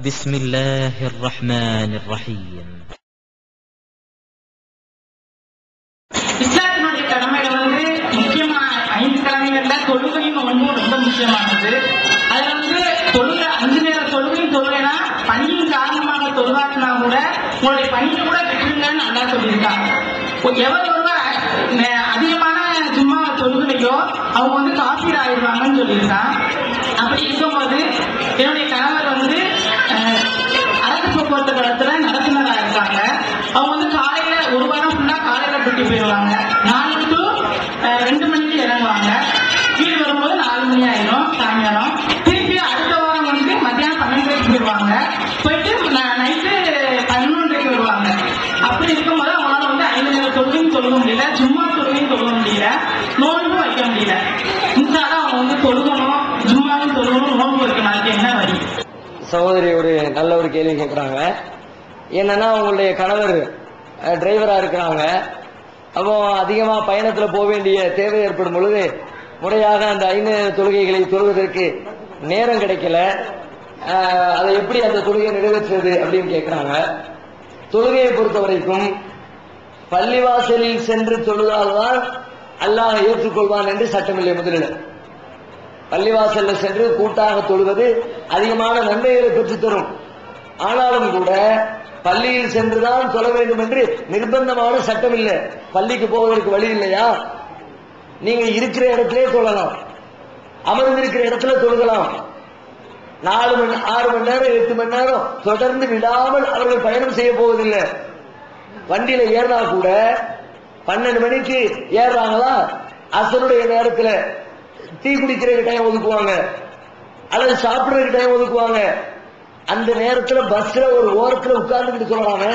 بسم الله الرحمن الرحيم. இஸ்லாத்தினுடைய கடமைகள் முக்கியமான 5 கடமைகள்ல தொழுகையும் ஒன்றும் ரொம்ப முக்கியமானது. அதுல தொழுகை 5 நேர தொழுகையும் தொழுகைனா பணியின் காரணமாக தொழுகாட்டினா கூட உங்களுடைய பணியை கூட விட்டுருங்கன்னு நல்லா சொல்லியிருக்காங்க. எவர் அதிகமான சும்மா தொழுகலையோ அவங்க காப்பீடு ஆயிடுவாங்கன்னு சொல்லியிருக்கான். அப்படி இருக்கும்போது என்னுடைய கணவர் அரசு போக்குவரத்து கழகத்துல நடத்துனராக இருக்காங்க. அவங்க காலையில ஒரு வாரம் ஃபுல்லா காலையில டியூட்டி போயிடுவாங்க. 4 to 2 மணிக்கு இறங்குவாங்க. வீடு வரும்போது 4 மணி ஆயிடும் சாயங்காலம். திருப்பி அடுத்த வாரம் மத்தியானம் 12 போயிடுவாங்க. போயிட்டு நைட்டு 11 வருவாங்க. அப்படி இருக்கும்போது அவங்களால 5 நேர தொழுகையும் தொழுக முடியல, சும்மா தொழுகையும் தொழுக முடியல, நோன்பும் வைக்க முடியல. இன்ஷால்லா அவங்க தொழுகணும், சும்மாவும் தொழுகணும், நோன்பு வைக்கணும். என்ன வழி? சகோதரி ஒரு நல்ல ஒரு கேள்வி கேட்குறாங்க. என்னன்னா உங்களுடைய கணவர் டிரைவரா இருக்கிறாங்க. அப்போ அதிகமா பயணத்துல போக வேண்டிய தேவை ஏற்படும் பொழுது முறையாக அந்த 5 தொழுகைகளை தொழுவதற்கு நேரம் கிடைக்கல. அதை எப்படி அந்த தொழுகையை நிறைவேற்றுறது அப்படின்னு கேட்கிறாங்க. தொழுகையை பொறுத்த வரைக்கும் பள்ளிவாசலில் சென்று தொழுதால்தான் அல்லாஹ் ஏற்றுக்கொள்வான் என்று சட்டமில்லை. முதலில் பள்ளிவாசல்ல சென்று கூட்டாக தொழுவது அதிகமான நன்மைகளை பெற்று தரும். ஆனாலும் கூட பள்ளியில் சென்றுதான் தொழ வேண்டும் என்று நிர்பந்தமான சட்டம் இல்லை. பள்ளிக்கு போவதற்கு வழி இல்லையா? நீங்க இருக்கிற இடத்திலே தொழலாம், அமர்ந்திருக்கிற இடத்துல தொழுகலாம். 4 மணி 6 மணி நேரம் 8 மணி நேரம் தொடர்ந்து விடாமல் அவர்கள் பயணம் செய்ய போவதில்லை. வண்டியில ஏறினா கூட 12 மணிக்கு ஏறாங்களா, அசருடைய நேரத்துல டீ குடிக்கிறதுக்கு டைம் ஒதுக்குவாங்க அல்லது சாப்பிடுறதுக்கு டைம் ஒதுக்குவாங்க. அந்த நேரத்துல பஸ்ல ஒரு ஓரத்துல உட்கார்ந்துக்கிட்டு சொல்லலாமே.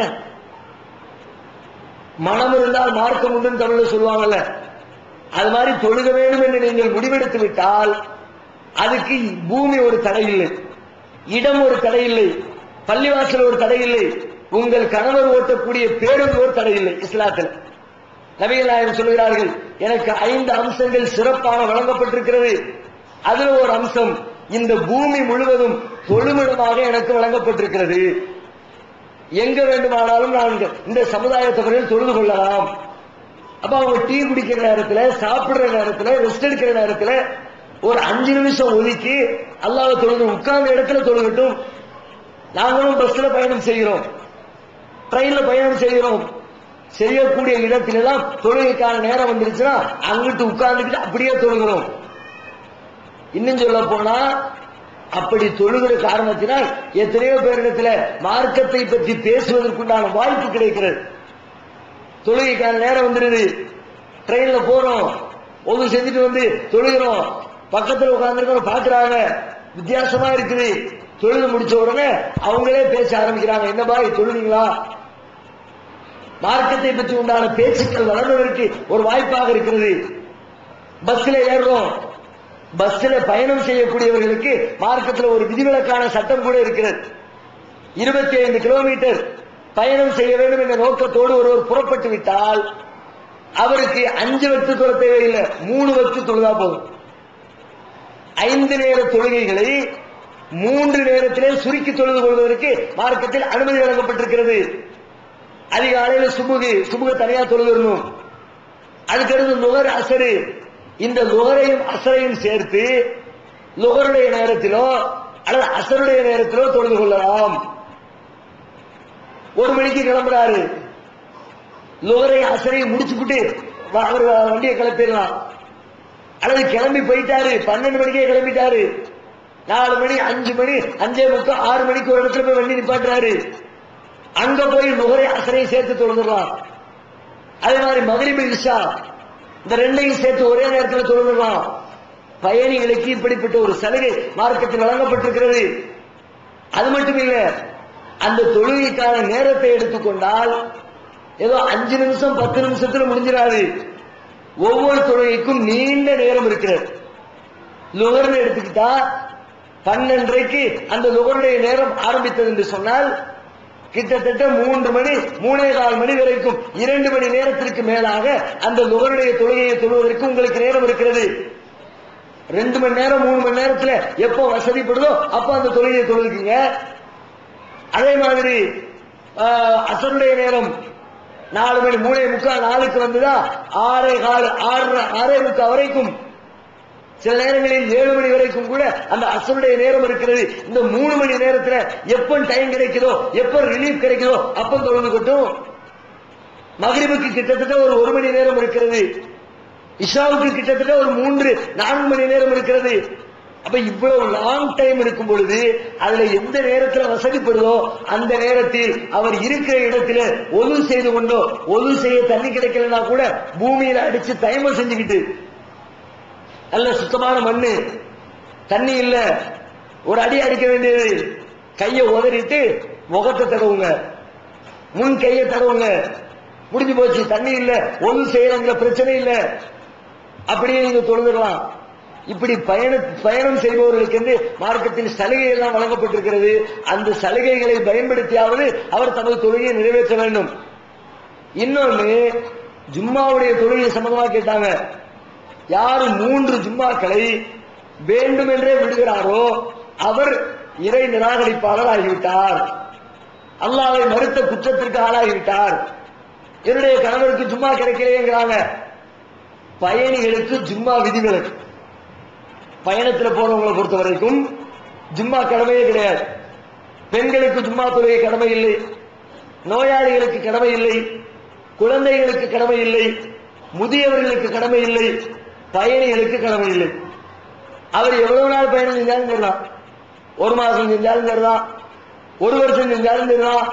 மனம் இருந்தால் மார்க்கம் உண்டுன்னு தமிழ்ல சொல்லுவாங்கல்ல, அது மாதிரி தொழுக வேண்டும் என்று நீங்கள் முடிவெடுத்து விட்டால் அதுக்கு பூமி ஒரு தடை இல்லை, இடம் ஒரு தடை இல்லை, பள்ளிவாசல் ஒரு தடை இல்லை, உங்கள் கணவர் ஓட்டக்கூடிய பேருந்து ஒரு தடை இல்லை. இஸ்லாத்தில் நபிகள் நாயகம் சொல்கிறார்கள், எனக்கு 5 அம்சங்கள் சிறப்பாக வழங்கப்பட்டிருக்கிறது. அதுல ஒரு அம்சம், இந்த பூமி முழுவதும் தொழுமிடமாக எனக்கு வழங்கப்பட்டிருக்கிறது. எங்க வேண்டுமானாலும் நான் இந்த சமுதாயத்தவர்கள் தொழுது கொள்ளலாம். அப்ப அவங்க டீ குடிக்கிற நேரத்துல, சாப்பிடுற நேரத்துல, ரெஸ்ட் எடுக்கிற நேரத்துல ஒரு 5 நிமிஷம் ஒதுக்கி அல்லாஹ்வை தொழுது உட்கார்ந்த இடத்துல தொழுகட்டும். நாங்களும் பஸ்ல பயணம் செய்கிறோம், ட்ரெயின்ல பயணம் செய்கிறோம், செய்யக்கூடிய இடத்திலெல்லாம் தொழுகைக்கான நேரம் வந்துருச்சுன்னா அங்கிட்டு உட்கார்ந்துக்கிட்டு அப்படியே தொழுகிறோம். இன்னும் சொல்ல போனா அப்படி தொழுகிற காரணத்தினால் எத்தனையோ பேரிடத்துல மார்க்கத்தை பற்றி பேசுவதற்குண்டான வாய்ப்பு கிடைக்கிறது. தொழுகைக்கான நேரம் வந்துருது, ட்ரெயின்ல போறோம், ஒது செஞ்சுட்டு தொழுகிறோம், பக்கத்துல உட்கார்ந்துருக்கோம், பாக்குறாங்க, வித்தியாசமா இருக்குது. தொழுது முடிச்ச உடனே அவங்களே பேச ஆரம்பிக்கிறாங்க, என்ன பாய் தொழுவீங்களா? மார்க்கத்தை பற்றி உண்டான பேச்சுக்கள் வளர்வதற்கு ஒரு வாய்ப்பாக இருக்கிறது. பஸ்ல ஏறுறோம், பஸ்ல பயணம் செய்யக்கூடியவர்களுக்கு மார்க்கத்தில் ஒரு விதிவிலக்கான சட்டம் கூட இருக்கிறது. 25 கிலோமீட்டர் பயணம் செய்ய வேண்டும் என்ற நோக்கத்தோடு ஒருவர் புறப்பட்டு விட்டால் அவருக்கு 5 வக்து தொழ தேவையில்லை, 3 வக்து தொழுதா போதும். 5 நேர தொழுகைகளை 3 நேரத்திலே சுருக்கி தொழுது கொள்வதற்கு மார்க்கத்தில் அனுமதி வழங்கப்பட்டிருக்கிறது. அதிகாலையில சுபுக தனியா தொழுதணும். அதுக்கடுத்து லுகர் அசரு, இந்த லுகரையும் அசரையும் சேர்த்து லுகருடைய நேரத்திலோ அல்லது அசருடைய நேரத்திலோ தொழுது கொள்ளலாம். 1 மணிக்கு கிளம்புறாரு, லுகரை அசரையும் முடிச்சுக்கிட்டு அவர் வண்டியை கிளப்பிடலாம். அல்லது கிளம்பி போயிட்டாரு, 12 மணிக்கே கிளம்பிட்டாரு, 4 மணி 5 மணி 5:45 6 மணிக்கு ஒரு இடத்துல போய் வண்டி நிப்பாட்டுறாரு, அங்க போய் லுகரை அசரை சேர்த்து தொழுதுடலாம். அதே மாதிரி மக்ரிப் இஷா இந்த 2ஐயும் சேர்த்து ஒரே நேரத்தில் தொழுதுடலாம். பயணிகளுக்கு இப்படிப்பட்ட ஒரு சலுகை மார்க்கத்தில் வழங்கப்பட்டிருக்கிறது. அது மட்டும் இல்ல, அந்த தொழுகைக்கான நேரத்தை எடுத்துக்கொண்டால் ஏதோ 5 நிமிஷம் 10 நிமிஷத்துல முடிஞ்சிடாது. ஒவ்வொரு தொழுகைக்கும் நீண்ட நேரம் இருக்கிறது. லுகர்னு எடுத்துக்கிட்டா 12:30க்கு அந்த லுகருடைய நேரம் ஆரம்பித்தது என்று சொன்னால் கிட்டத்தட்ட 3 மணி 3:15 மணி வரைக்கும் 2 மணி நேரத்திற்கு மேலாக அந்த லுகருடைய தொழுகையை தொழுவதற்கு உங்களுக்கு நேரம் இருக்கிறது. 2 மணி நேரம் 3 மணி நேரத்துல எப்போ வசதிப்படுதோ அப்போ அந்த தொழுகையை தொழுதுக்குங்க. அதே மாதிரி அசருடைய நேரம் 4 மணி 3:45 4க்கு வந்துதா 6:15 வரைக்கும், சில நேரங்களில் 7 மணி வரைக்கும் கூட அந்த அசருடைய நேரம் இருக்கிறது. இந்த 3 மணி நேரத்துல எப்ப டைம் கிடைக்குதோ, எப்ப ரிலீஃப் கிடைக்குதோ அப்ப தொழுதுகட்டும். மக்ரிபுக்கு கிட்டத்தட்ட ஒரு 1 மணி நேரம் இருக்கிறது. இஷாவுக்கு கிட்டத்தட்ட ஒரு 3-4 மணி நேரம் இருக்கிறது. அப்ப இவ்வளவு லாங் டைம் இருக்கும் பொழுது அதுல எந்த நேரத்துல வசதிப்படுதோ அந்த நேரத்தில் அவர் இருக்கிற இடத்துல ஒது செய்து கொண்டோ, ஒது செய்ய தண்ணி கிடைக்கலன்னா கூட பூமியில அடிச்சு தயமம் செஞ்சுக்கிட்டு, நல்ல சுத்தமான மண்ணு, தண்ணி இல்ல, ஒரு அடி அடிக்க வேண்டியது, கையை உதறிட்டு முகத்தை தடவுங்க, முன் கையை தடவுங்க, முடிஞ்சு போச்சு. தண்ணி இல்ல, ஒது செய்யறங்கிற பிரச்சனை இல்ல, அப்படியே நீங்க தொழுதுடலாம். இப்படி பயணம் செய்பவர்களுக்கு என்று மார்க்கத்தில் சலுகை எல்லாம் வழங்கப்பட்டிருக்கிறது. அந்த சலுகைகளை பயன்படுத்தியாவது அவர் தனது தொழுகையை நிறைவேற்ற வேண்டும். இன்னொன்னு, ஜும்மாவுடைய தொழுகை சம்பந்தமா கேட்டாங்க. யாரு 3 ஜும்மாக்களை வேண்டுமென்றே விடுகிறாரோ அவர் இறை நிராகரிப்பாளர் ஆகிவிட்டார், அல்லாஹ்வை மறுத்த குற்றத்திற்கு ஆளாகிவிட்டார். என்னுடைய கணவருக்கு ஜும்மா கிடைக்கலையேங்கிறாங்க. பயணிகளுக்கு ஜும்மா விதிவிலக்கு. பயணத்தில் போறவங்களை பொறுத்த வரைக்கும் ஜும்மா கடமையே கிடையாது. பெண்களுக்கு ஜும்மா தொழுகை கடமை இல்லை, நோயாளிகளுக்கு கடமை இல்லை, குழந்தைகளுக்கு கடமை இல்லை, முதியவர்களுக்கு கடமை இல்லை, பயணிகளுக்கு கடமை இல்லை. அவர் எவ்வளவு நாள் பயணம் செஞ்சாலும் சரிதான், 1 மாசம் செஞ்சாலும் சரிதான், 1 வருஷம் செஞ்சாலும் சரிதான்,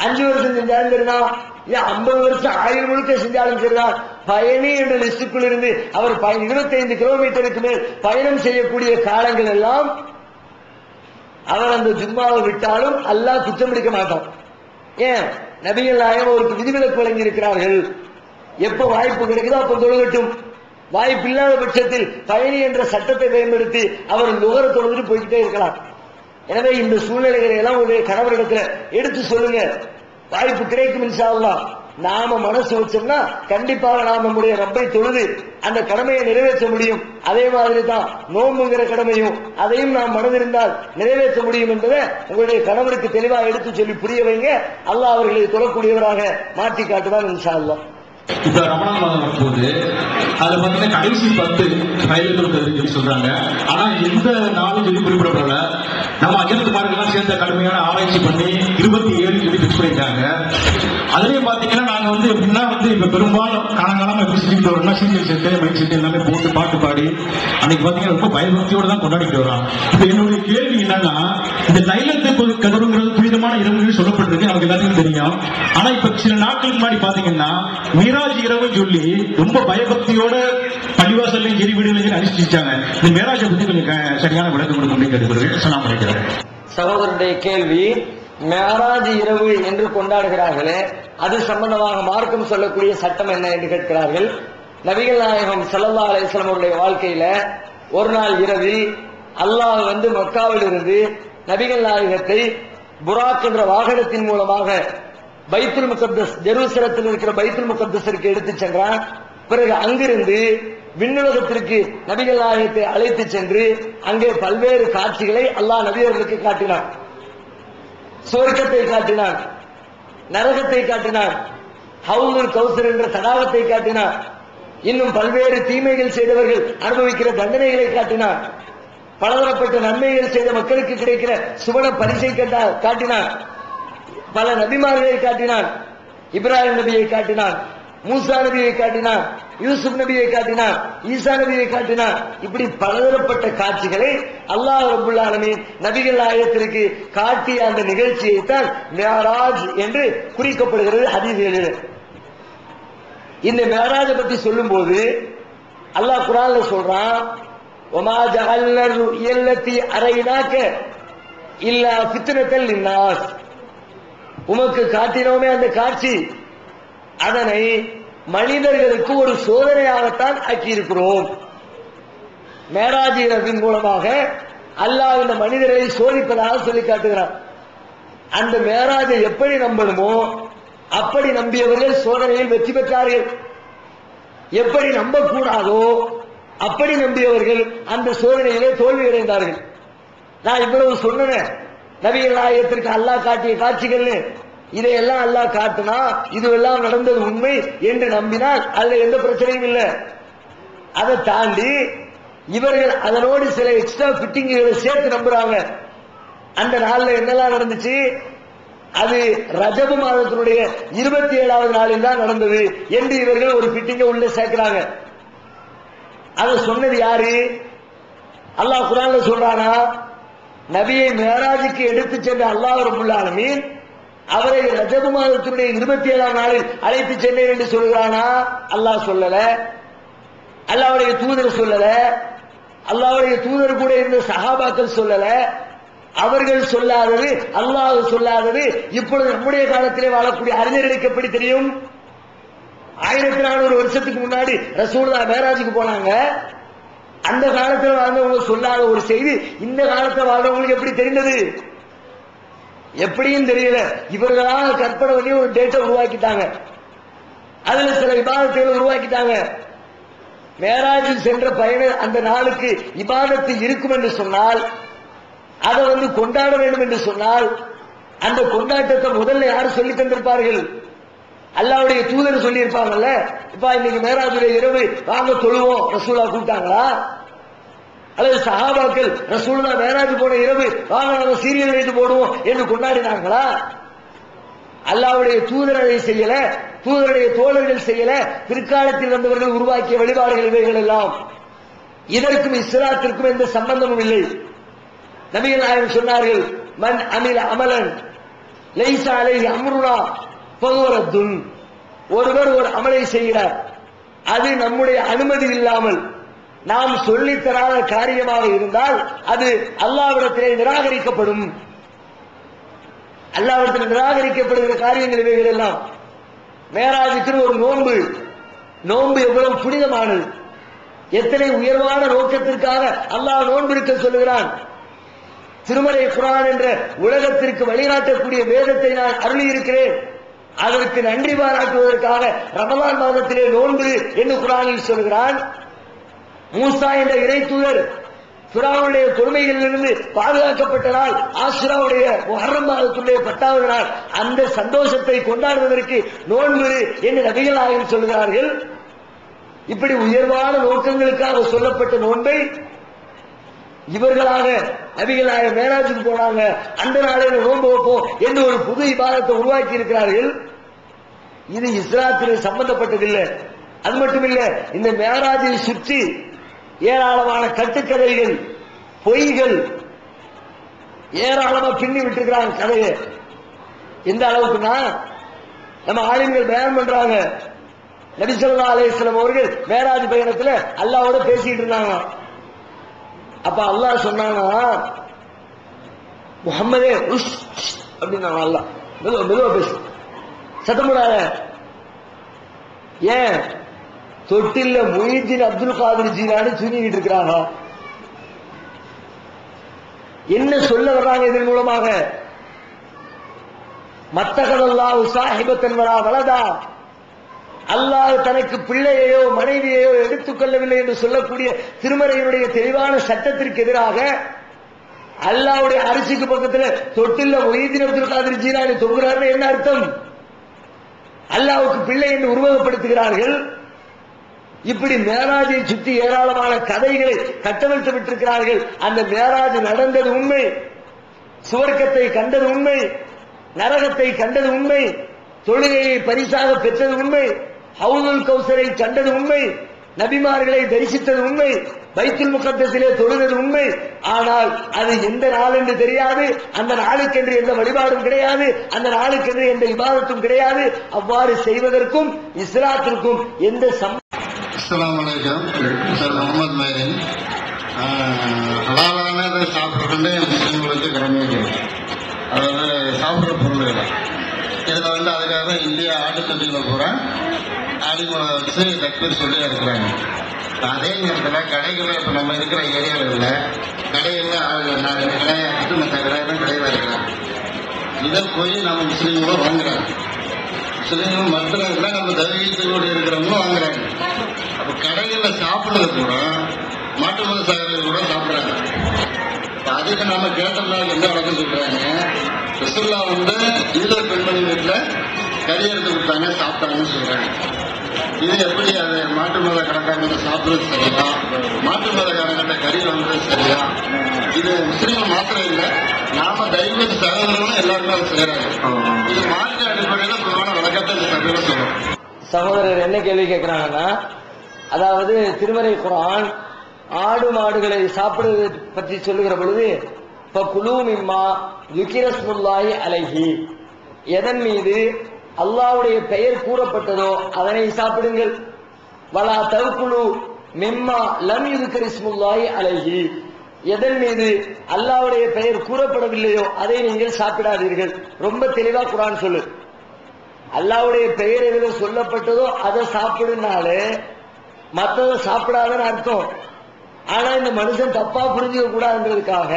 5 வருஷம் செஞ்சாலும் சரிதான், 50 வருஷம் ஆயுள் முழுக்க செஞ்சாலும் சரிதான். பயணி என்ற லிஸ்டுக்குள் இருந்து அவர் 25 கிலோமீட்டருக்கு மேல் பயணம் செய்யக்கூடிய காலங்கள் எல்லாம் அவர் அந்த ஜும்மாவை விட்டாலும் அல்லாஹ் குற்றம் பிடிக்க மாட்டான். ஏன்? நபிகள் நாயகம் அவருக்கு விதிவிலக்கு வழங்கி இருக்கிறார்கள். எப்ப வாய்ப்பு கிடைக்குதோ அப்ப தொழுகட்டும். வாய்ப்பு இல்லாத பட்சத்தில் பயணி என்ற சட்டத்தை பயன்படுத்தி அவர் நுகர தொழுதுட்டு போய்கிட்டே இருக்கலாம். எனவே இந்த சூழ்நிலைகளை எல்லாம் உங்களுடைய கணவரிடத்துல எடுத்து சொல்லுங்க. வாய்ப்பு கிடைக்கும் இன்ஷா அல்லாஹ். நாம மனசு வச்சோம்னா கண்டிப்பாக நாம் நம்முடைய ரப்பை தொழுது அந்த கடமையை நிறைவேற்ற முடியும். அதே மாதிரி தான் நோம்புங்கிற கடமையும் அதையும் நாம் மனதிருந்தால் நிறைவேற்ற முடியும் என்பதை உங்களுடைய கணவருக்கு தெளிவாக எடுத்து சொல்லி புரிய வைங்க. அல்லாஹ் அவர்களை தொழக்கூடியவராக மாற்றி காட்டுவார் இன்ஷா அல்லாஹ். இப்ப ரமணான் மாதம் வரும்போது அதுல பாத்தீங்கன்னா கடைசி 10 சொல்லி சொல்றாங்க. ஆனா எந்த நாளும் சொல்லி குறிப்பிடப்படல. நம்ம அஜர்த்துமார்கள்லாம் சேர்ந்த கடுமையான ஆராய்ச்சி பண்ணி 27 சொல்லி பிக்ஸ் பண்ணிட்டாங்க. அதுலயே பாத்தீங்கன்னா நாங்க எப்படின்னா இப்ப பெரும்பாலும் காலங்காலமா எப்படி செஞ்சுட்டு வரோம்னா சீரியல் செட்டு மைக் செட்டு எல்லாமே போட்டு பாட்டு பாடி அன்னைக்கு பாத்தீங்கன்னா ரொம்ப பயபக்தியோட தான் கொண்டாடிட்டு வரோம். இப்ப என்னுடைய கேள்வி என்னன்னா, இந்த தைலத்தை கதவுங்கிறது புனிதமான இரவுன்னு சொல்லப்பட்டிருக்கு, நமக்கு எல்லாத்துக்கும் தெரியும். ஆனா இப்ப சில நாட்களுக்கு முன்னாடி பாத்தீங்கன்னா மேராஜ் இரவு சொல்லி ரொம்ப பயபக்தியோட பள்ளிவாசல்லையும் சரி வீடுகளையும் அனுஷ்டிச்சாங்க. இந்த மேராஜை பத்தி கொஞ்சம் சரியான விளக்கம் கொடுக்க கேட்டுக்கொள்கிறேன். சகோதரருடைய கேள்வி, மேராஜ் இரவு என்று கொண்டாடுகிறார்களே அது சம்பந்தமாக மார்க்கம் சொல்லக்கூடிய சட்டம் என்ன என்று கேட்கிறார்கள். நபிகள் நாயகம் ஸல்லல்லாஹு அலைஹி வஸல்லம் அவருடைய வாழ்க்கையில ஒரு நாள் இரவில் அல்லாஹ் மக்காவில் இருந்து நபிகள் நாயகத்தை புராக் என்ற வாகனத்தின் மூலமாக பைத்துல் முகத்தஸ், ஜெருசலத்தில் இருக்கிற பைத்துல் முகத்தஸிற்கு எடுத்து சென்றான். பிறகு அங்கிருந்து விண்ணுலகத்திற்கு நபிகள் நாயகத்தை அழைத்து சென்று அங்கே பல்வேறு காட்சிகளை அல்லாஹ் நபியர்களுக்கு காட்டினான். சுவர்க்கத்தை காட்டினான், நரகத்தை காட்டினான், ஹவுலுல் கௌசர் என்ற தடாகத்தை காட்டினான், இன்னும் பல்வேறு தீமைகள் செய்தவர்கள் அனுபவிக்கிற தண்டனைகளை காட்டினான், பலதரப்பட்ட நன்மைகள் செய்த மக்களுக்கு கிடைக்கிற சுவன பரிசை காட்டினான், பல நபிமார்களை காட்டினான், இப்ராஹிம் நபியை காட்டினான், மூசா நபியை காட்டினான், யூசுப் நபியை காட்டினான், ஈசா நபியை காட்டினான். இப்படி பலதரப்பட்ட காட்சிகளை அல்லாஹ் ரப்புல் ஆலமீன் நபிகள் நாயகத்திற்கு காட்டிய அந்த நிகழ்ச்சியை தான் மேராஜ் என்று குறிக்கப்படுகிறது ஹதீஸ்களில். இந்த மேராஜை பத்தி சொல்லும் போது அல்லாஹ் குர்ஆன்ல சொல்றான், வமா ஜஅல்னா ருயல்லதி அரைனாக இல்லா ஃபித்னத்தல் லின்னாஸ். உமக்கு காட்டினோமே அந்த காட்சி, அதனை மனிதர்களுக்கு ஒரு சோதனையாகத்தான் ஆக்கியிருக்கிறோம். மேராஜ் இரவின் மூலமாக அல்லாஹ் இந்த மனிதர்களை சோதிப்பதாக சொல்லி காட்டுகிறான். அந்த மேராஜை எப்படி நம்பணுமோ அப்படி நம்பியவர்கள் சோதனையில் வெற்றி பெற்றார்கள். எப்படி நம்பக்கூடாதோ அப்படி நம்பியவர்கள் அந்த சோதனையிலே தோல்வி அடைந்தார்கள். நான் இவ்வளவு சொன்னேன், நபிகள் நாயகத்திற்கு அல்லாஹ் காட்டிய காட்சிகள் இதையெல்லாம் அல்லாஹ் காட்டினா இதுவெல்லாம் நடந்தது உண்மை என்று நம்பினால் அதுல எந்த பிரச்சனையும் இல்லை. அதை தாண்டி இவர்கள் அதனோடு சில எக்ஸ்ட்ரா ஃபிட்டிங்களை சேர்த்து நம்புறாங்க. அந்த நாள்ல என்னெல்லாம் நடந்துச்சு, அது ரஜபு மாதத்தினுடைய 27வது நாளில் தான் நடந்தது என்று இவர்கள் ஒரு ஃபிட்டிங்க உள்ள சேர்க்கிறாங்க. அதை சொன்னது யாரு? அல்லாஹ் குர்ஆன்ல சொல்றானா, நபியை மேராஜுக்கு எடுத்து சென்ற அல்லாஹ் ரப்பல் ஆலமீன் அவரை ரஜபு மாதத்தினுடைய 27ஆம் நாளில் அழைத்து சென்றேன் என்று சொல்கிறானா? அல்லாஹ் சொல்லல, அல்லாஹ்வுடைய தூதர் சொல்லல, அல்லாஹ்வுடைய தூதர் கூட இருந்த சஹாபாக்கள் சொல்லல. அவர்கள் சொல்லாதது, அல்லாஹ் சொல்லாதது இப்பொழுது நம்முடைய காலத்திலே வாழக்கூடிய அறிஞர்களுக்கு எப்படி தெரியும்? 1400 வருஷத்துக்கு முன்னாடி ரசூலுல்லாஹ் மேராஜுக்கு போனாங்க. அந்த காலத்தில் வாழ்ந்தவங்க சொல்லாத ஒரு செய்தி இந்த காலத்தில் வாழ்றவங்களுக்கு எப்படி தெரிந்தது? எப்படியும் தெரியல. இவர்களாக கற்பனை பண்ணி ஒரு டேட்டை உருவாக்கிட்டாங்க, அதுல சில இபாதத்துகளை உருவாக்கிட்டாங்க. மேராஜில் சென்ற பயண அந்த நாளுக்கு இபாதத்து இருக்கும் என்று சொன்னால், அதை கொண்டாட வேண்டும் என்று சொன்னால், அந்த கொண்டாட்டத்தை முதல்ல யார் சொல்லி தந்திருப்பார்கள்? அல்லாஹ்வுடைய தூதர் சொல்லி இருப்பாங்கல்ல. இப்ப இன்னைக்கு மேராஜுடைய இரவு வாங்க தொழுவோம் ரசூலா கூப்பிட்டாங்களா? அல்லது சஹாபாக்கள் ரசூலுல்லாஹ் மேராஜ் போன இரவு வாங்க நாங்க சீரியல் வைத்து போடுவோம் என்று கொண்டாடினாங்களா? அல்லாஹ்வுடைய தூதர் அதை செய்யல, தூதருடைய தோழர்கள் செய்யல, பிற்காலத்தில் வந்தவர்கள் உருவாக்கிய வழிபாடுகள் இவைகள் எல்லாம். இதற்கும் இஸ்லாத்திற்கும் எந்த சம்பந்தமும் இல்லை. நபிகள் நாயகம் சொன்னார்கள், மன் அமில அமலன் லைஸா அலைஹி அம்ருனா ஃபஹுவரத்துன். ஒருவர் ஒரு அமலை செய்கிறார், அது நம்முடைய அனுமதி இல்லாமல் நாம் சொல்லித்தராத காரியமாக இருந்தால் அது அல்லாஹ்விடத்திலே நிராகரிக்கப்படும். அல்லாஹ்விடத்தில் நிராகரிக்கப்படுகிற காரியங்கள் இவைகள் எல்லாம். மேராஜுக்கு ஒரு நோன்பு, நோன்பு எவ்வளவு புனிதமானது, எத்தனை உயர்வான நோக்கத்திற்காக அல்லாஹ் நோன்பு இருக்க சொல்லுகிறான். திருமலை குர்ஆன் என்ற உலகத்திற்கு வழிகாட்டக்கூடிய வேதத்தை நான் அருளி இருக்கிறேன், அதற்கு நன்றி பாராட்டுவதற்காக ரமலான் மாதத்திலே நோன்பு என்று குர்ஆனில் சொல்கிறான். மூசா என்ற இறை தூதர் ஃபிரௌனுடைய கொடுமைகளிலிருந்து பாதுகாக்கப்பட்ட நாள் ஆஷுராவுடைய முஹர்ரம் மாதத்துடைய 10வது நாள். அந்த சந்தோஷத்தை கொண்டாடுவதற்கு நோன்பு என்று நபிகள் நாயகம் சொல்கிறார்கள். இப்படி உயர்வான நோக்கங்களுக்காக சொல்லப்பட்ட நோன்பை இவர்களாக நபிகள் நாயகம் மேராஜுக்கு போனாங்க, அந்த நாளில் நோன்பு வைப்போம் என்று ஒரு புது இபாதத்தை உருவாக்கி இருக்கிறார்கள். இது இஸ்லாத்திற்கு சம்பந்தப்பட்டதில்லை. அது மட்டுமில்ல, இந்த மேராஜை சுற்றி ஏராளமான கட்டுக்கதைகள், பொய்கள் ஏராளமா பின்னி விட்டுருக்கிறாங்க கதையை. எந்த அளவுக்குன்னா, நம்ம ஆளுங்கள் பயான் பண்றாங்க, நபி ஸல்லல்லாஹு அலைஹி வஸல்லம் அவர்கள் மேராஜ் பயணத்துல அல்லாஹ்வோட பேசிட்டு இருந்தாங்க. அப்ப அல்லாஹ் சொன்னாங்க, முஹம்மதே உஷ் அப்படின்னா, அல்லாஹ் மெதுவா பேசு, சத்தம் போடாத. ஏன்? தொட்டில்ல முஹிதீன் அப்துல் காதிர் ஜீலானி தூங்கிட்டு இருக்கிறாங்க. என்ன சொல்ல வர்றாங்க இதன் மூலமாக? மத்தகதல்லாஹு சாஹிபத்தன் வலா வலதா, அல்லாஹ் தனக்கு பிள்ளையையோ மனைவியையோ எடுத்துக் கொள்ளவில்லை என்று சொல்லக்கூடிய திருமறையினுடைய தெளிவான சட்டத்திற்கு எதிராக அல்லாஹ்வுடைய அரிசிக்கு பக்கத்தில் தொட்டில்ல முஹிதீன் அப்துல் காதிர் ஜீலானி தொங்குறாருன்னு என்ன அர்த்தம்? அல்லாஹ்வுக்கு பிள்ளை என்று உருவகப்படுத்துகிறார்கள். இப்படி மேராஜை சுற்றி ஏராளமான கதைகளை கட்டமைத்து விட்டிருக்கிறார்கள். அந்த மேராஜ் நடந்தது உண்மை, சுவர்க்கத்தை கண்டது உண்மை, நரகத்தை கண்டது உண்மை, தொழுகையை பரிசாக பெற்றது உண்மை, ஹவுதுல் கௌசரை கண்டது உண்மை, நபிமார்களை தரிசித்தது உண்மை, பைத்துல் முகத்தஸிலே தொழுதது உண்மை. ஆனால் அது எந்த நாள் என்று தெரியாது, அந்த நாளுக்கென்று எந்த வழிபாடும் கிடையாது, அந்த நாளுக்கென்று எந்த இபாதத்தும் கிடையாது. அவ்வாறு செய்வதற்கும் இஸ்லாத்திற்கும் எந்த அஸ்ஸலாமு அலைக்கும். சார் முகமது மைதீன். ஹலாலானதை சாப்பிட்றது முஸ்லிம்களுக்கு கடமைகள், அதாவது சாப்பிட்ற பொருள்கள். இதில் அதுக்காக இந்தியா ஆட்டுக்கட்டியில் பூரா ஆடிமுறை வச்சு தக்பீர் சொல்லி இருக்கிறாங்க. அதே நேரத்தில் கடைகளில் இப்போ நம்ம இருக்கிற ஏரியாவில் கடைகளில் நாங்கள் கடையாட்டு மற்ற கடையெல்லாம் கடையில் இருக்கிறாங்க. இதை போய் நம்ம முஸ்லீம்களும் வாங்குறாங்க. முஸ்லீம்களும் மற்ற நம்ம தவிர்த்து இருக்கிறவங்களும் வாங்குறாங்க. அப்போ கடைகளில் சாப்பிட்றது கூட மாட்டு மத சகோதரர்கள் கூட சாப்பிட்றாங்க. அதுக்கு நாம கேட்டோம்னா என்ன நடக்குன்னு சொல்றாங்க, ரசூல்லா யூதர் பெண்மணி வீட்டுல கறி எடுத்து கொடுத்தாங்க, சாப்பிட்டாங்கன்னு சொல்றாங்க. இது எப்படி அது மாற்று மத கணக்காரங்க சாப்பிடுறது சரியா, மாற்று மதக்காரங்கிட்ட கறி வாங்குறது சரியா? இது முஸ்லீம் மாத்திரம் இல்லை, நாம தைரிய சகோதரர்களும் எல்லாருமே அதை செய்யறாங்க. இது மாற்று அடிப்படையில பொதுவான விளக்கத்தை இந்த சபையில சொல்லணும். சகோதரர் என்ன கேள்வி கேட்கிறாங்கன்னா, அதாவது திருமறை குர்ஆன் ஆடு மாடுகளை சாப்பிடுவது பற்றி சொல்லுகிற பொழுது ஃபகுலூ மிம்மா ذُكِرَ اسْمُ اللَّهِ عَلَيْهِ, எதன் மீது அல்லாஹ்வுடைய பெயர் கூறப்பட்டதோ அதனை சாப்பிடுங்கள். வலா தஅகுலு மிம்மா லம் யுذْكَرِ اسْمُ اللَّهِ عَلَيْهِ, எதன் மீது அல்லாஹ்வுடைய பெயர் கூறப்படவில்லையோ அதை நீங்கள் சாப்பிடாதீர்கள். ரொம்ப தெளிவா குர்ஆன் சொல்லு. அல்லாஹ்வுடைய பெயர் எதுல சொல்லப்பட்டதோ அதை சாப்பிடுனாலே மற்றதை சாப்பிடாதன்னு அர்த்தம். ஆனா இந்த மனுஷன் தப்பா புரிஞ்சுக்க கூடாதுன்றதுக்காக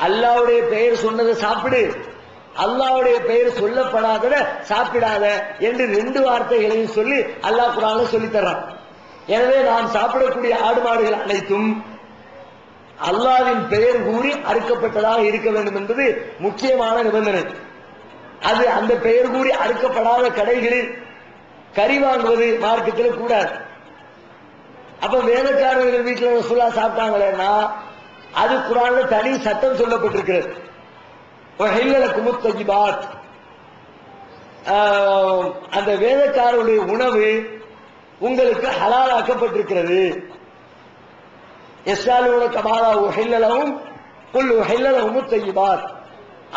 அல்லாஹ்வுடைய பெயர் சொன்னதை சாப்பிடு, அல்லாஹ்வுடைய பெயர் சொல்லப்படாதத சாப்பிடாத என்று 2 வார்த்தைகளையும் சொல்லி அல்லாஹ் குர்ஆன்ல சொல்லி தர்றான். எனவே நாம் சாப்பிடக்கூடிய ஆடு மாடுகள் அனைத்தும் அல்லாஹ்வின் பெயர் கூறி அறுக்கப்பட்டதாக இருக்க வேண்டும் என்பது முக்கியமான நிபந்தனை. அது அந்த பெயர் கூறி அறுக்கப்படாத கடைகளில் கறி வாங்குவது மார்க்கத்தில் கூடாது. அப்ப வேலைக்காரர்கள் வீட்டில் ரசூலா சாப்பிட்டாங்களேன்னா அது குர்ஆன்ல தனி சட்டம் சொல்லப்பட்டிருக்கிறது. அந்த வேலைக்காரருடைய உணவு உங்களுக்கு ஹலாலாக்கப்பட்டிருக்கிறது.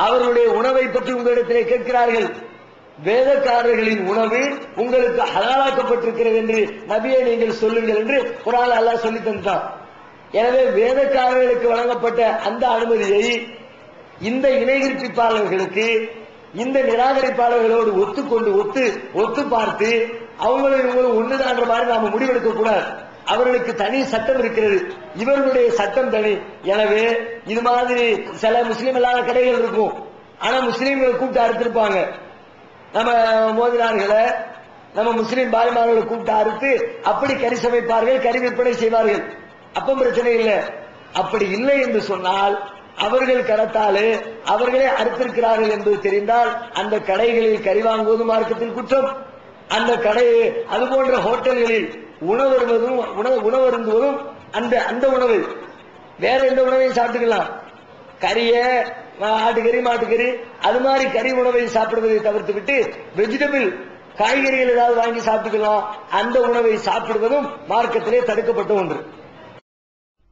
அவர்களுடைய உணவை பற்றி உங்களிடத்திலே கேட்கிறார்கள். வேதக்காரர்களின் உணவு உங்களுக்கு ஹலாலாக்கப்பட்டிருக்கிறது என்று நபியை நீங்கள் சொல்லுங்கள் என்று குர்ஆன் அல்லாஹ் சொல்லி தந்தான். எனவே வேதக்காரர்களுக்கு வழங்கப்பட்ட அந்த அனுமதியை இந்த இணைகிற்பிப்பாளர்களுக்கு இந்த நிராகரிப்பாளர்களோடு ஒத்து பார்த்து அவங்களும் இவங்களும் ஒண்ணுதான்ற மாதிரி நாம முடிவெடுக்க கூடாது. அவர்களுக்கு தனி சட்டம் இருக்கிறது, இவர்களுடைய சட்டம் தனி. எனவே இது மாதிரி சில முஸ்லீம் இல்லாத கடைகள் இருக்கும், ஆனா முஸ்லீம்களை கூப்பிட்டு அறுத்திருப்பாங்க. நம்ம மோதினார்களை நம்ம முஸ்லீம் பாய்மார்களை கூப்பிட்டு அறுத்து அப்படி கறி சமைப்பார்கள், கறி விற்பனை செய்வார்கள். அப்ப பிரச்சனை இல்லை. அப்படி இல்லை என்று சொன்னால் அவர்கள் கரத்தாலே அவர்களே அறுத்திருக்கிறார்கள் என்பது தெரிந்தால் அந்த கடைகளில் கறி வாங்குவது மார்க்கத்தில் குற்றம். அந்த கடை அது போன்ற ஹோட்டல்களில் உணவருந்துவதும் அந்த உணவு வேற எந்த உணவையும் சாப்பிட்டுக்கலாம். கறிய ஆட்டுக்கறி மாட்டுக்கறி அது மாதிரி கறி உணவை சாப்பிடுவதை தவிர்த்து விட்டு வெஜிடபிள் காய்கறிகள் ஏதாவது வாங்கி சாப்பிட்டுக்கலாம். அந்த உணவை சாப்பிடுவதும் மார்க்கத்திலே தடுக்கப்பட்ட ஒன்று.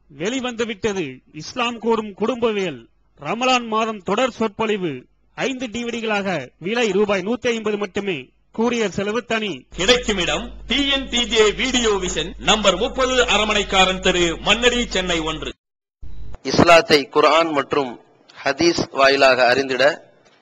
வெளிவந்துவிட்டது இஸ்லாம் கூறும் குடும்பவியல் ரமலான் மாதம் தொடர் சொற்பொழிவு 5 டிவிடிகளாக விலை ரூபாய் 150 மட்டுமே. கூரியர் செலவு தனி. கிடைக்கும் இடம் TNTJ வீடியோ விஷன், நம்பர் 30, அரமனைக்காரன் தெரு, மண்ணடி, சென்னை 1. இஸ்லாத்தை குர்ஆன் மற்றும் ஹதீஸ் வாயிலாக அறிந்திட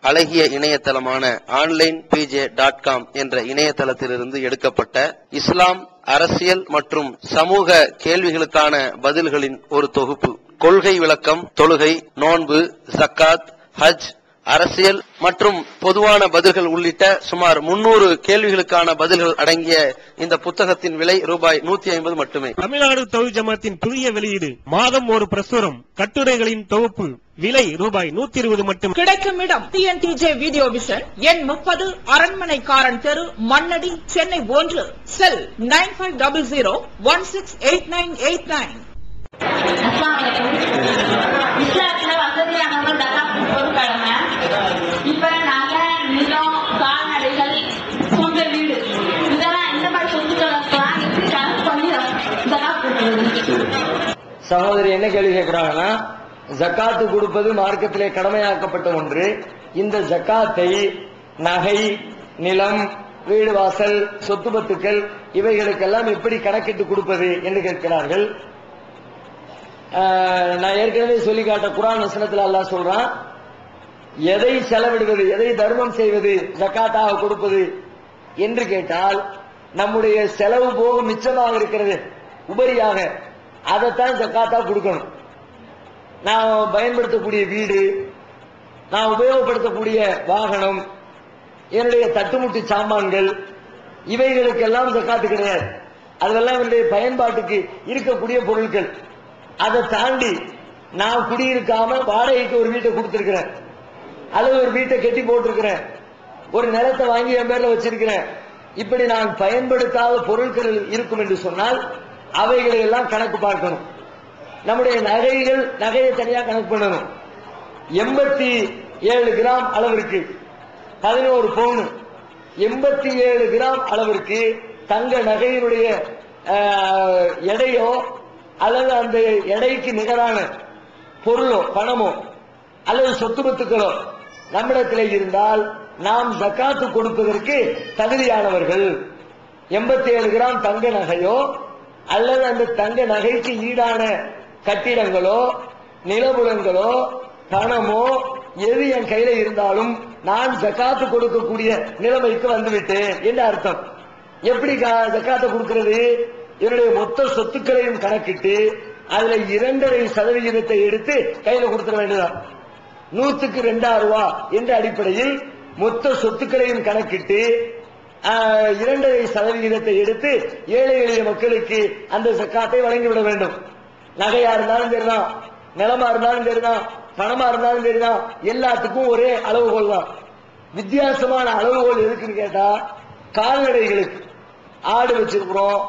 அழகிய இணையதளமான onlinepj.com என்ற இணையதளத்திலிருந்து எடுக்கப்பட்ட இஸ்லாம், அரசியல் மற்றும் சமூக கேள்விகளுக்கான பதில்களின் ஒரு தொகுப்பு. கொள்கை விளக்கம், தொழுகை, நோன்பு, ஜக்காத், ஹஜ், அரசியல் மற்றும் பொதுவான பதில்கள் உள்ளிட்ட சுமார் 300 கேள்விகளுக்கான பதில்கள் அடங்கிய இந்த புத்தகத்தின் விலை ரூபாய் 150 மட்டுமே. தமிழ்நாடு தௌஹீத் ஜமாத்தின் புதிய வெளியீடு, மாதம் ஒரு பிரசுரம், கட்டுரைகளின் தொகுப்பு, விலை ரூபாய் 120 மட்டும். கிடைக்கும் இடம் TNTJ வீடியோ விஷன், எண் 30, அரண்மனைக்காரன் தெரு, மண்ணடி, சென்னை 1. செல் 9500168989. இஸ்லாத்துல வசதியானவங்க தக்காத்து பொருட்கிழமை. இப்ப நாங்க நிலம், கால்நடைகள், சொந்த வீடு இதெல்லாம் இந்த மாதிரி சொத்துக்களுக்கெல்லாம் எப்படி கணக்கு பண்ணி தக்காத்து கொடுக்கிறது? சகோதரி என்ன கேள்வி கேட்கிறாங்கன்னா, ஜக்காத்து கொடுப்பது மார்க்கத்திலே கடமையாக்கப்பட்ட ஒன்று. இந்த ஜக்காத்தை நகை, நிலம், வீடு வாசல், சொத்து பத்துக்கள் இவைகளுக்கெல்லாம் எப்படி கணக்கிட்டு கொடுப்பது என்று கேட்கிறார்கள். நான் ஏற்கனவே சொல்லி காட்ட குர்ஆன் வசனத்தில் அல்லாஹ் சொல்றான், எதை செலவிடுவது, எதை தர்மம் செய்வது, ஜக்காத்தாக கொடுப்பது என்று கேட்டால் நம்முடைய செலவு போக மிச்சமாக இருக்கிறது உபரியாக அதைத்தான் ஜக்காத்தா கொடுக்கணும். நான் பயன்படுத்தக்கூடிய வீடு, நான் உபயோகப்படுத்தக்கூடிய வாகனம், என்னுடைய தட்டுமுட்டு சாமான்கள் இவைகளுக்கெல்லாம் ஜக்காத்து கிடையாது. அதெல்லாம் என்னுடைய பயன்பாட்டுக்கு இருக்கக்கூடிய பொருட்கள். அதை தாண்டி நான் குடியிருக்காம வாடகைக்கு ஒரு வீட்டை கொடுத்திருக்கிறேன், அல்லது ஒரு வீட்டை கட்டி போட்டிருக்கிறேன், ஒரு நிலத்தை வாங்கி என் பேர்ல வச்சிருக்கிறேன், இப்படி நான் பயன்படுத்தாத பொருட்கள் இருக்கும் என்று சொன்னால் அவைகளை எல்லாம் கணக்கு பார்க்கணும். நம்முடைய நகையை தனியா கணக்கு பண்ணணும். 87 கிராம் அளவிற்கு 11 பவுன், 87 கிராம் அளவிற்கு தங்க நகையினுடைய எடையோ அல்லது அந்த எடைக்கு நிகரான பொருளோ பணமோ அல்லது சொத்து பத்துக்களோ நம்மிடத்தில் இருந்தால் நாம் ஜக்காத்து கொடுப்பதற்கு தகுதியானவர்கள். 87 கிராம் தங்க நகையோ அல்லது அந்த தங்க நகைக்கு ஈடான கட்டிடங்களோ நிலபுலங்களோ பணமோ எது என் கையில இருந்தாலும் நான் ஜக்காத்து கொடுக்கக்கூடிய நிலைமைக்கு வந்துவிட்டேன் என்று அர்த்தம். எப்படி ஜக்காத்தை கொடுக்கிறது? என்னுடைய மொத்த சொத்துக்களையும் கணக்கிட்டு அதுல 2.5% எடுத்து கையில கொடுத்துட வேண்டியதான். 100க்கு 2 ரூபா என்ற அடிப்படையில் மொத்த சொத்துக்களையும் கணக்கிட்டு 2.5% எடுத்து ஏழை எளிய மக்களுக்கு அந்த ஜக்காத்தை வழங்கிவிட வேண்டும். நகையா இருந்தாலும் சரிதான், நிலமா இருந்தாலும் சரிதான், பணமா இருந்தாலும் சரிதான், எல்லாத்துக்கும் ஒரே அளவுகோல் தான். வித்தியாசமான அளவுகோல் எதுக்குன்னு கேட்டா, கால்நடைகளுக்கு ஆடு வச்சிருக்கிறோம்,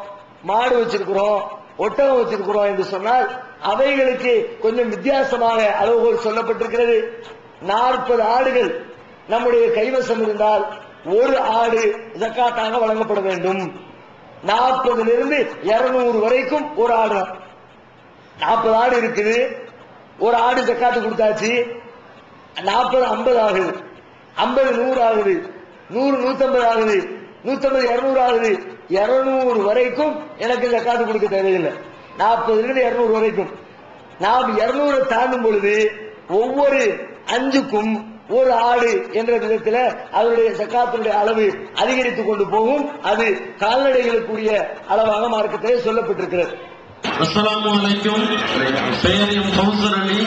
மாடு வச்சிருக்கிறோம், ஒட்டகம் வச்சிருக்கிறோம் என்று சொன்னால் அவைகளுக்கு கொஞ்சம் வித்தியாசமாக அளவுகோல் சொல்லப்பட்டிருக்கிறது. 40 ஆடுகள் நம்முடைய கைவசம் இருந்தால் ஒரு ஆடு ஜக்காத்தாக வழங்கப்பட வேண்டும். 40லிருந்து 200 வரைக்கும் ஒரு ஆடு. 40 ஆடு இருக்குது, ஒரு ஆடு ஜக்காத்து கொடுத்தாச்சு. 40 50 ஆகுது, 50 100 ஆகுது, 100 150 ஆகுது, 150 200 ஆகுது. 200 வரைக்கும் எனக்கு ஜக்காத்து கொடுக்க தேவையில்லை. 40லிருந்து 200 வரைக்கும். நாம் 200 தாண்டும் பொழுது ஒவ்வொரு 5க்கும் ஒரு ஆடு என்ற விதத்தில் அவருடைய ஜக்காத்தினுடைய அளவு அதிகரித்துக் கொண்டு போகும். அது கால்நடைகளுக்குரிய அளவாக மார்க்கத்திலே சொல்லப்பட்டிருக்கிறது. அஸ்ஸலாமு அலைக்கும். பெயரும் கௌசர் அலி.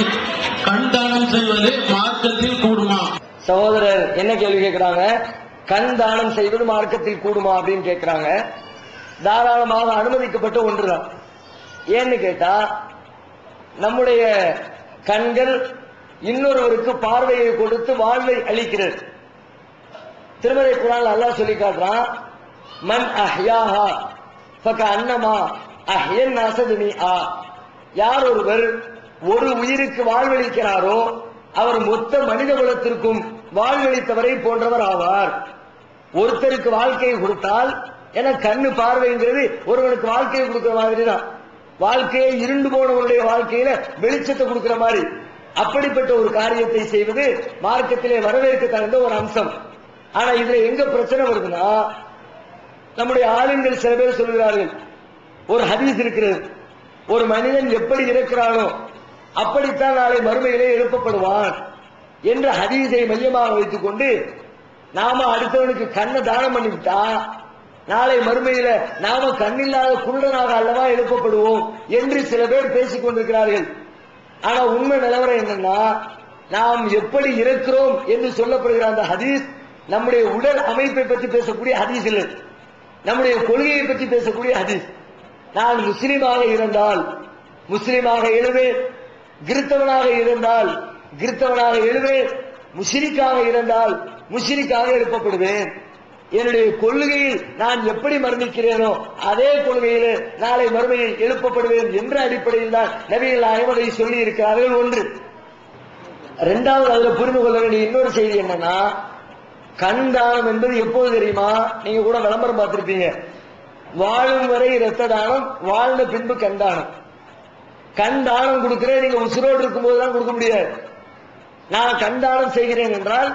கண் தானம் செய்வது மார்க்கத்தில் கூடுமா? சகோதரர் என்ன கேள்வி கேட்கிறாங்க? கண் தானம் செய்வது மார்க்கத்தில் கூடுமா அப்படின்னு கேட்கிறாங்க. தாராளமாக அனுமதிக்கப்பட்ட ஒன்றுதான். ஏன்னு கேட்டா, நம்முடைய கண்கள் இன்னொருவருக்கு பார்வையை கொடுத்து வாழ்வை அளிக்கிறது. திருமறை குர்ஆன்ல அல்லாஹ் சொல்லி காட்டுறான், மன் அஹ்யாஹா ஃபகஅன்னமா அஹ்யன் நாஸ ஜமீஆ. யார் ஒருவர் ஒரு உயிருக்கு வாழ்வளிக்கிறாரோ அவர் மொத்த மனித குலத்திற்கும் வாழ்வளித்தவரை போன்றவர் ஆவார். ஒருத்தருக்கு வாழ்க்கையை கொடுத்தால், ஏன்னா கண்ணு பார்வைங்கிறது ஒருவனுக்கு வாழ்க்கையை கொடுக்கிற மாதிரி தான். வாழ்க்கையை இருண்டு போனவனுடைய வாழ்க்கையில வெளிச்சத்தை கொடுக்கிற மாதிரி அப்படிப்பட்ட ஒரு காரியத்தை செய்வது மார்க்கத்திலே வரவேற்க தகுந்த ஒரு அம்சம். ஆனா இதுல எங்க பிரச்சனை வருதுன்னா, நம்முடைய ஆளுங்கள் சில பேர் சொல்கிறார்கள், ஒரு ஹதீஸ் இருக்கிறது, ஒரு மனிதன் எப்படி இருக்கிறானோ அப்படித்தான் நாளை மறுமையிலே எழுப்பப்படுவான் என்ற ஹதீஸை மையமாக வைத்துக் கொண்டு நாம அடுத்தவனுக்கு கண்ணை தானம் பண்ணிவிட்டா நாளை மறுமையில நாம கண்ணில்லாத குருடனாக அல்லவா எழுப்பப்படுவோம் என்று சில பேர் பேசிக் கொண்டிருக்கிறார்கள். ஆனா உண்மை நிலவரம் என்னன்னா, நாம் எப்படி இருக்கிறோம் என்று சொல்லப்படுகிற அந்த ஹதீஸ் நம்முடைய உடல் அமைப்பை பற்றி பேசக்கூடிய ஹதீஸ் இல்லை, நம்முடைய கொள்கையை பற்றி பேசக்கூடிய ஹதீஸ். நான் முஸ்லீமாக இருந்தால் முஸ்லீமாக எழுவேன், கிறிஸ்தவனாக இருந்தால் கிறிஸ்தவனாக எழுவேன், முஷ்ரிக்காக இருந்தால் முஷ்ரிக்காக எழுப்பப்படுவேன். என்னுடைய கொள்கையில் நான் எப்படி மரணிக்கிறேனோ அதே கொள்கையில் நாளை மறுமையில் எழுப்பப்படுவேன் என்ற அடிப்படையில் தான் நபிகள் நாயகம் சொல்லி இருக்கிறார்கள். ஒன்று. இரண்டாவது, அதுல புரிந்து கொள்ள வேண்டிய இன்னொரு செய்தி என்னன்னா, கண் தானம் என்பது எப்போது தெரியுமா? நீங்க கூட விளம்பரம் பார்த்திருப்பீங்க, வாழும் வரை இரத்த தானம், வாழ்ந்த பின்பு கண் தானம். கண் தானம் கொடுக்கிறேன், நீங்க உசுரோடு இருக்கும் போதுதான் கொடுக்க முடியாது. நான் கண் தானம் செய்கிறேன் என்றால்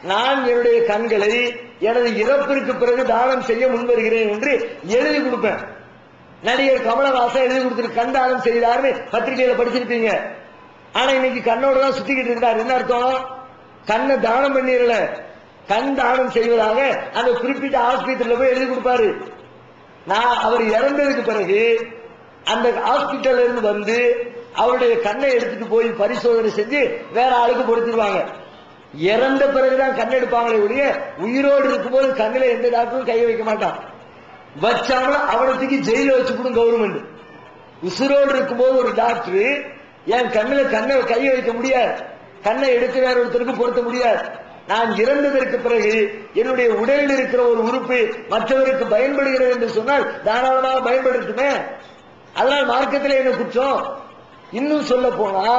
நான் என்னுடைய கண்களை எனது இறப்பிற்கு பிறகு தானம் செய்ய முன்வருகிறேன் என்று எழுதி கொடுப்பேன். நடிகர் கமலஹாசன் எழுதி கொடுத்துட்டு கண் தானம் செய்தார்னு பத்திரிகையில படிச்சிருப்பீங்க. ஆனா இன்னைக்கு கண்ணோட தான் சுத்திக்கிட்டு இருக்கிறார். என்ன அர்த்தம்? கண்ணை தானம் பண்ணிடல, கண் தானம் செய்வதாக அந்த குறிப்பிட்ட ஹாஸ்பிட்டல்ல போய் எழுதி கொடுப்பாரு. நான் அவர் இறந்ததுக்கு பிறகு அந்த ஹாஸ்பிட்டல்ல இருந்து வந்து அவருடைய கண்ணை எடுத்துட்டு போய் பரிசோதனை செஞ்சு வேற ஆளுக்கு பொருத்திடுவாங்க. இறந்த பிறகுதான் கண் எடுப்பாங்களே ஒழிய உயிரோடு இருக்கும்போது கண்ணில எந்த டாக்டரும் கையை வைக்க மாட்டான். வச்சாலும் அவனை தூக்கி ஜெயில வச்சுக்கணும் கவர்மெண்ட். உசுரோடு இருக்கும்போது ஒரு டாக்டர் என் கண்ணை கையை வைக்க முடியாது, கண்ணை எடுத்து வேற ஒருத்தருக்கு பொருத்த முடியாது. நான் இறந்ததற்கு பிறகு என்னுடைய உடலில் இருக்கிற ஒரு உறுப்பு மற்றவருக்கு பயன்படுகிறது என்று சொன்னால் தாராளமாக பயன்படுத்துமே. அதனால் மார்க்கத்தில் என்ன குற்றம்? இன்னும் சொல்ல போனா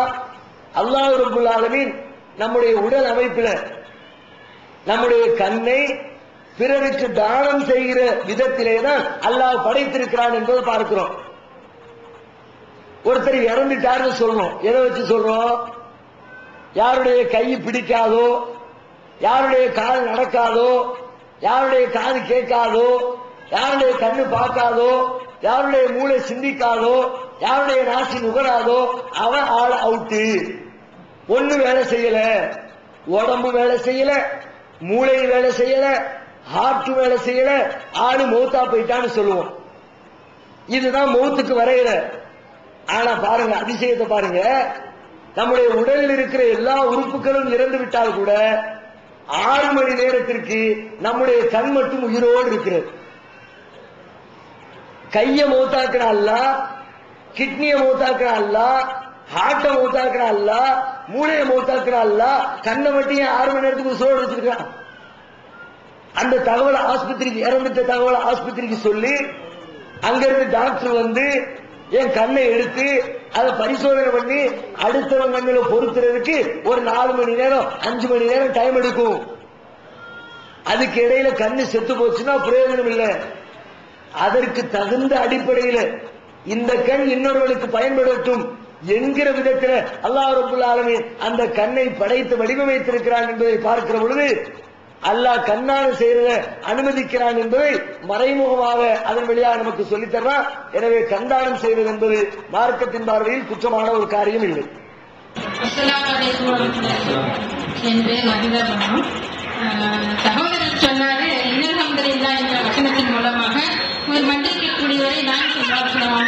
அல்லாஹ் ரப்பல் ஆலமீன் நம்முடைய உடல் அமைப்பில் நம்முடைய கண்ணை பிறருக்கு தானம் செய்கிற விதத்திலேதான் அல்லாஹ் படைத்திருக்கிறான் என்பதை பார்க்கிறோம். ஒருத்தர் இறந்துட்டாருன்னு சொல்றோம். எதை வச்சு சொல்றோம்? யாருடைய கை பிடிக்காதோ, யாருடைய கால் நடக்காதோ, யாருடைய காது கேட்காதோ, யாருடைய கண்ணு பார்க்காதோ, யாருடைய மூளை சிந்திக்காதோ, யாருடைய நாசி நுகராதோ அவன் ஆள் அவுட்டு. ஒண்ணு வேலை செய்யல, உடம்பு வேலை செய்யல, மூளை வேலை செய்யல, ஹார்ட் வேலை செய்யல, ஆளு மௌத்தா போயிட்டான்னு சொல்லுவோம். இதுதான் மௌத்துக்கு வரையில. ஆனா பாருங்க, அதிசயத்தை பாருங்க, நம்முடைய உடலில் இருக்கிற எல்லா உறுப்புகளும் இறந்து விட்டால் கூட 6 மணி நேரத்திற்கு நம்முடைய கண் மட்டும் உயிரோடு இருக்கிறது. கைய மௌத்தாக்குறான்ல, கிட்னிய மௌத்தாக்குறான்ல, ஹார்ட்ட மௌத்தாக்குறான்ல, மூளையை மௌத்தாக்குறான்ல, கண்ணை மட்டும் 6 மணி நேரத்துக்கு உயிரோடு வச்சிருக்கான். அந்த தகவலை ஆஸ்பத்திரிக்கு, இறந்துட்ட தகவலை ஆஸ்பத்திரிக்கு சொல்லி அங்கிருந்து டாக்டர் வந்து என் கண்ணை எடுத்து அதை பரிசோதனை பண்ணி அடுத்தவன் கண்ணில பொருத்துறதுக்கு ஒரு 4 மணி நேரம் 5 மணி நேரம் டைம் எடுக்கும். அதுக்கு இடையில கண்ணு செத்து போச்சுன்னா பிரயோஜனம் இல்லை. அதற்கு தகுந்த அடிப்படையில் இந்த கண் இன்னொருவனுக்கு பயன்படுத்தும் என்கிற விதத்தில் அல்லாஹ் ரப்பல் ஆலமீன் அந்த கண்ணை படைத்து வடிவமைத்திருக்கிறான் என்பதை பார்க்கிற பொழுது அல்லாஹ் கண்ணான செய்யறத அனுமதிக்கிறான் என்பதை மறைமுகமாக அதன் வழியாக நமக்கு சொல்லித்தர்றான். எனவே கண்தானம் செய்வது என்பது மார்க்கத்தின் பார்வையில் குற்றமான ஒரு காரியம் இல்லை. என் பேர் மகிதா பணம். சகோதரர் சொன்னாரு, இன்னல்ஹம்துலில்லாஹ் என்ற வசனத்தின் மூலமாக ஒரு மன்னிக்கக்கூடியவரை நான்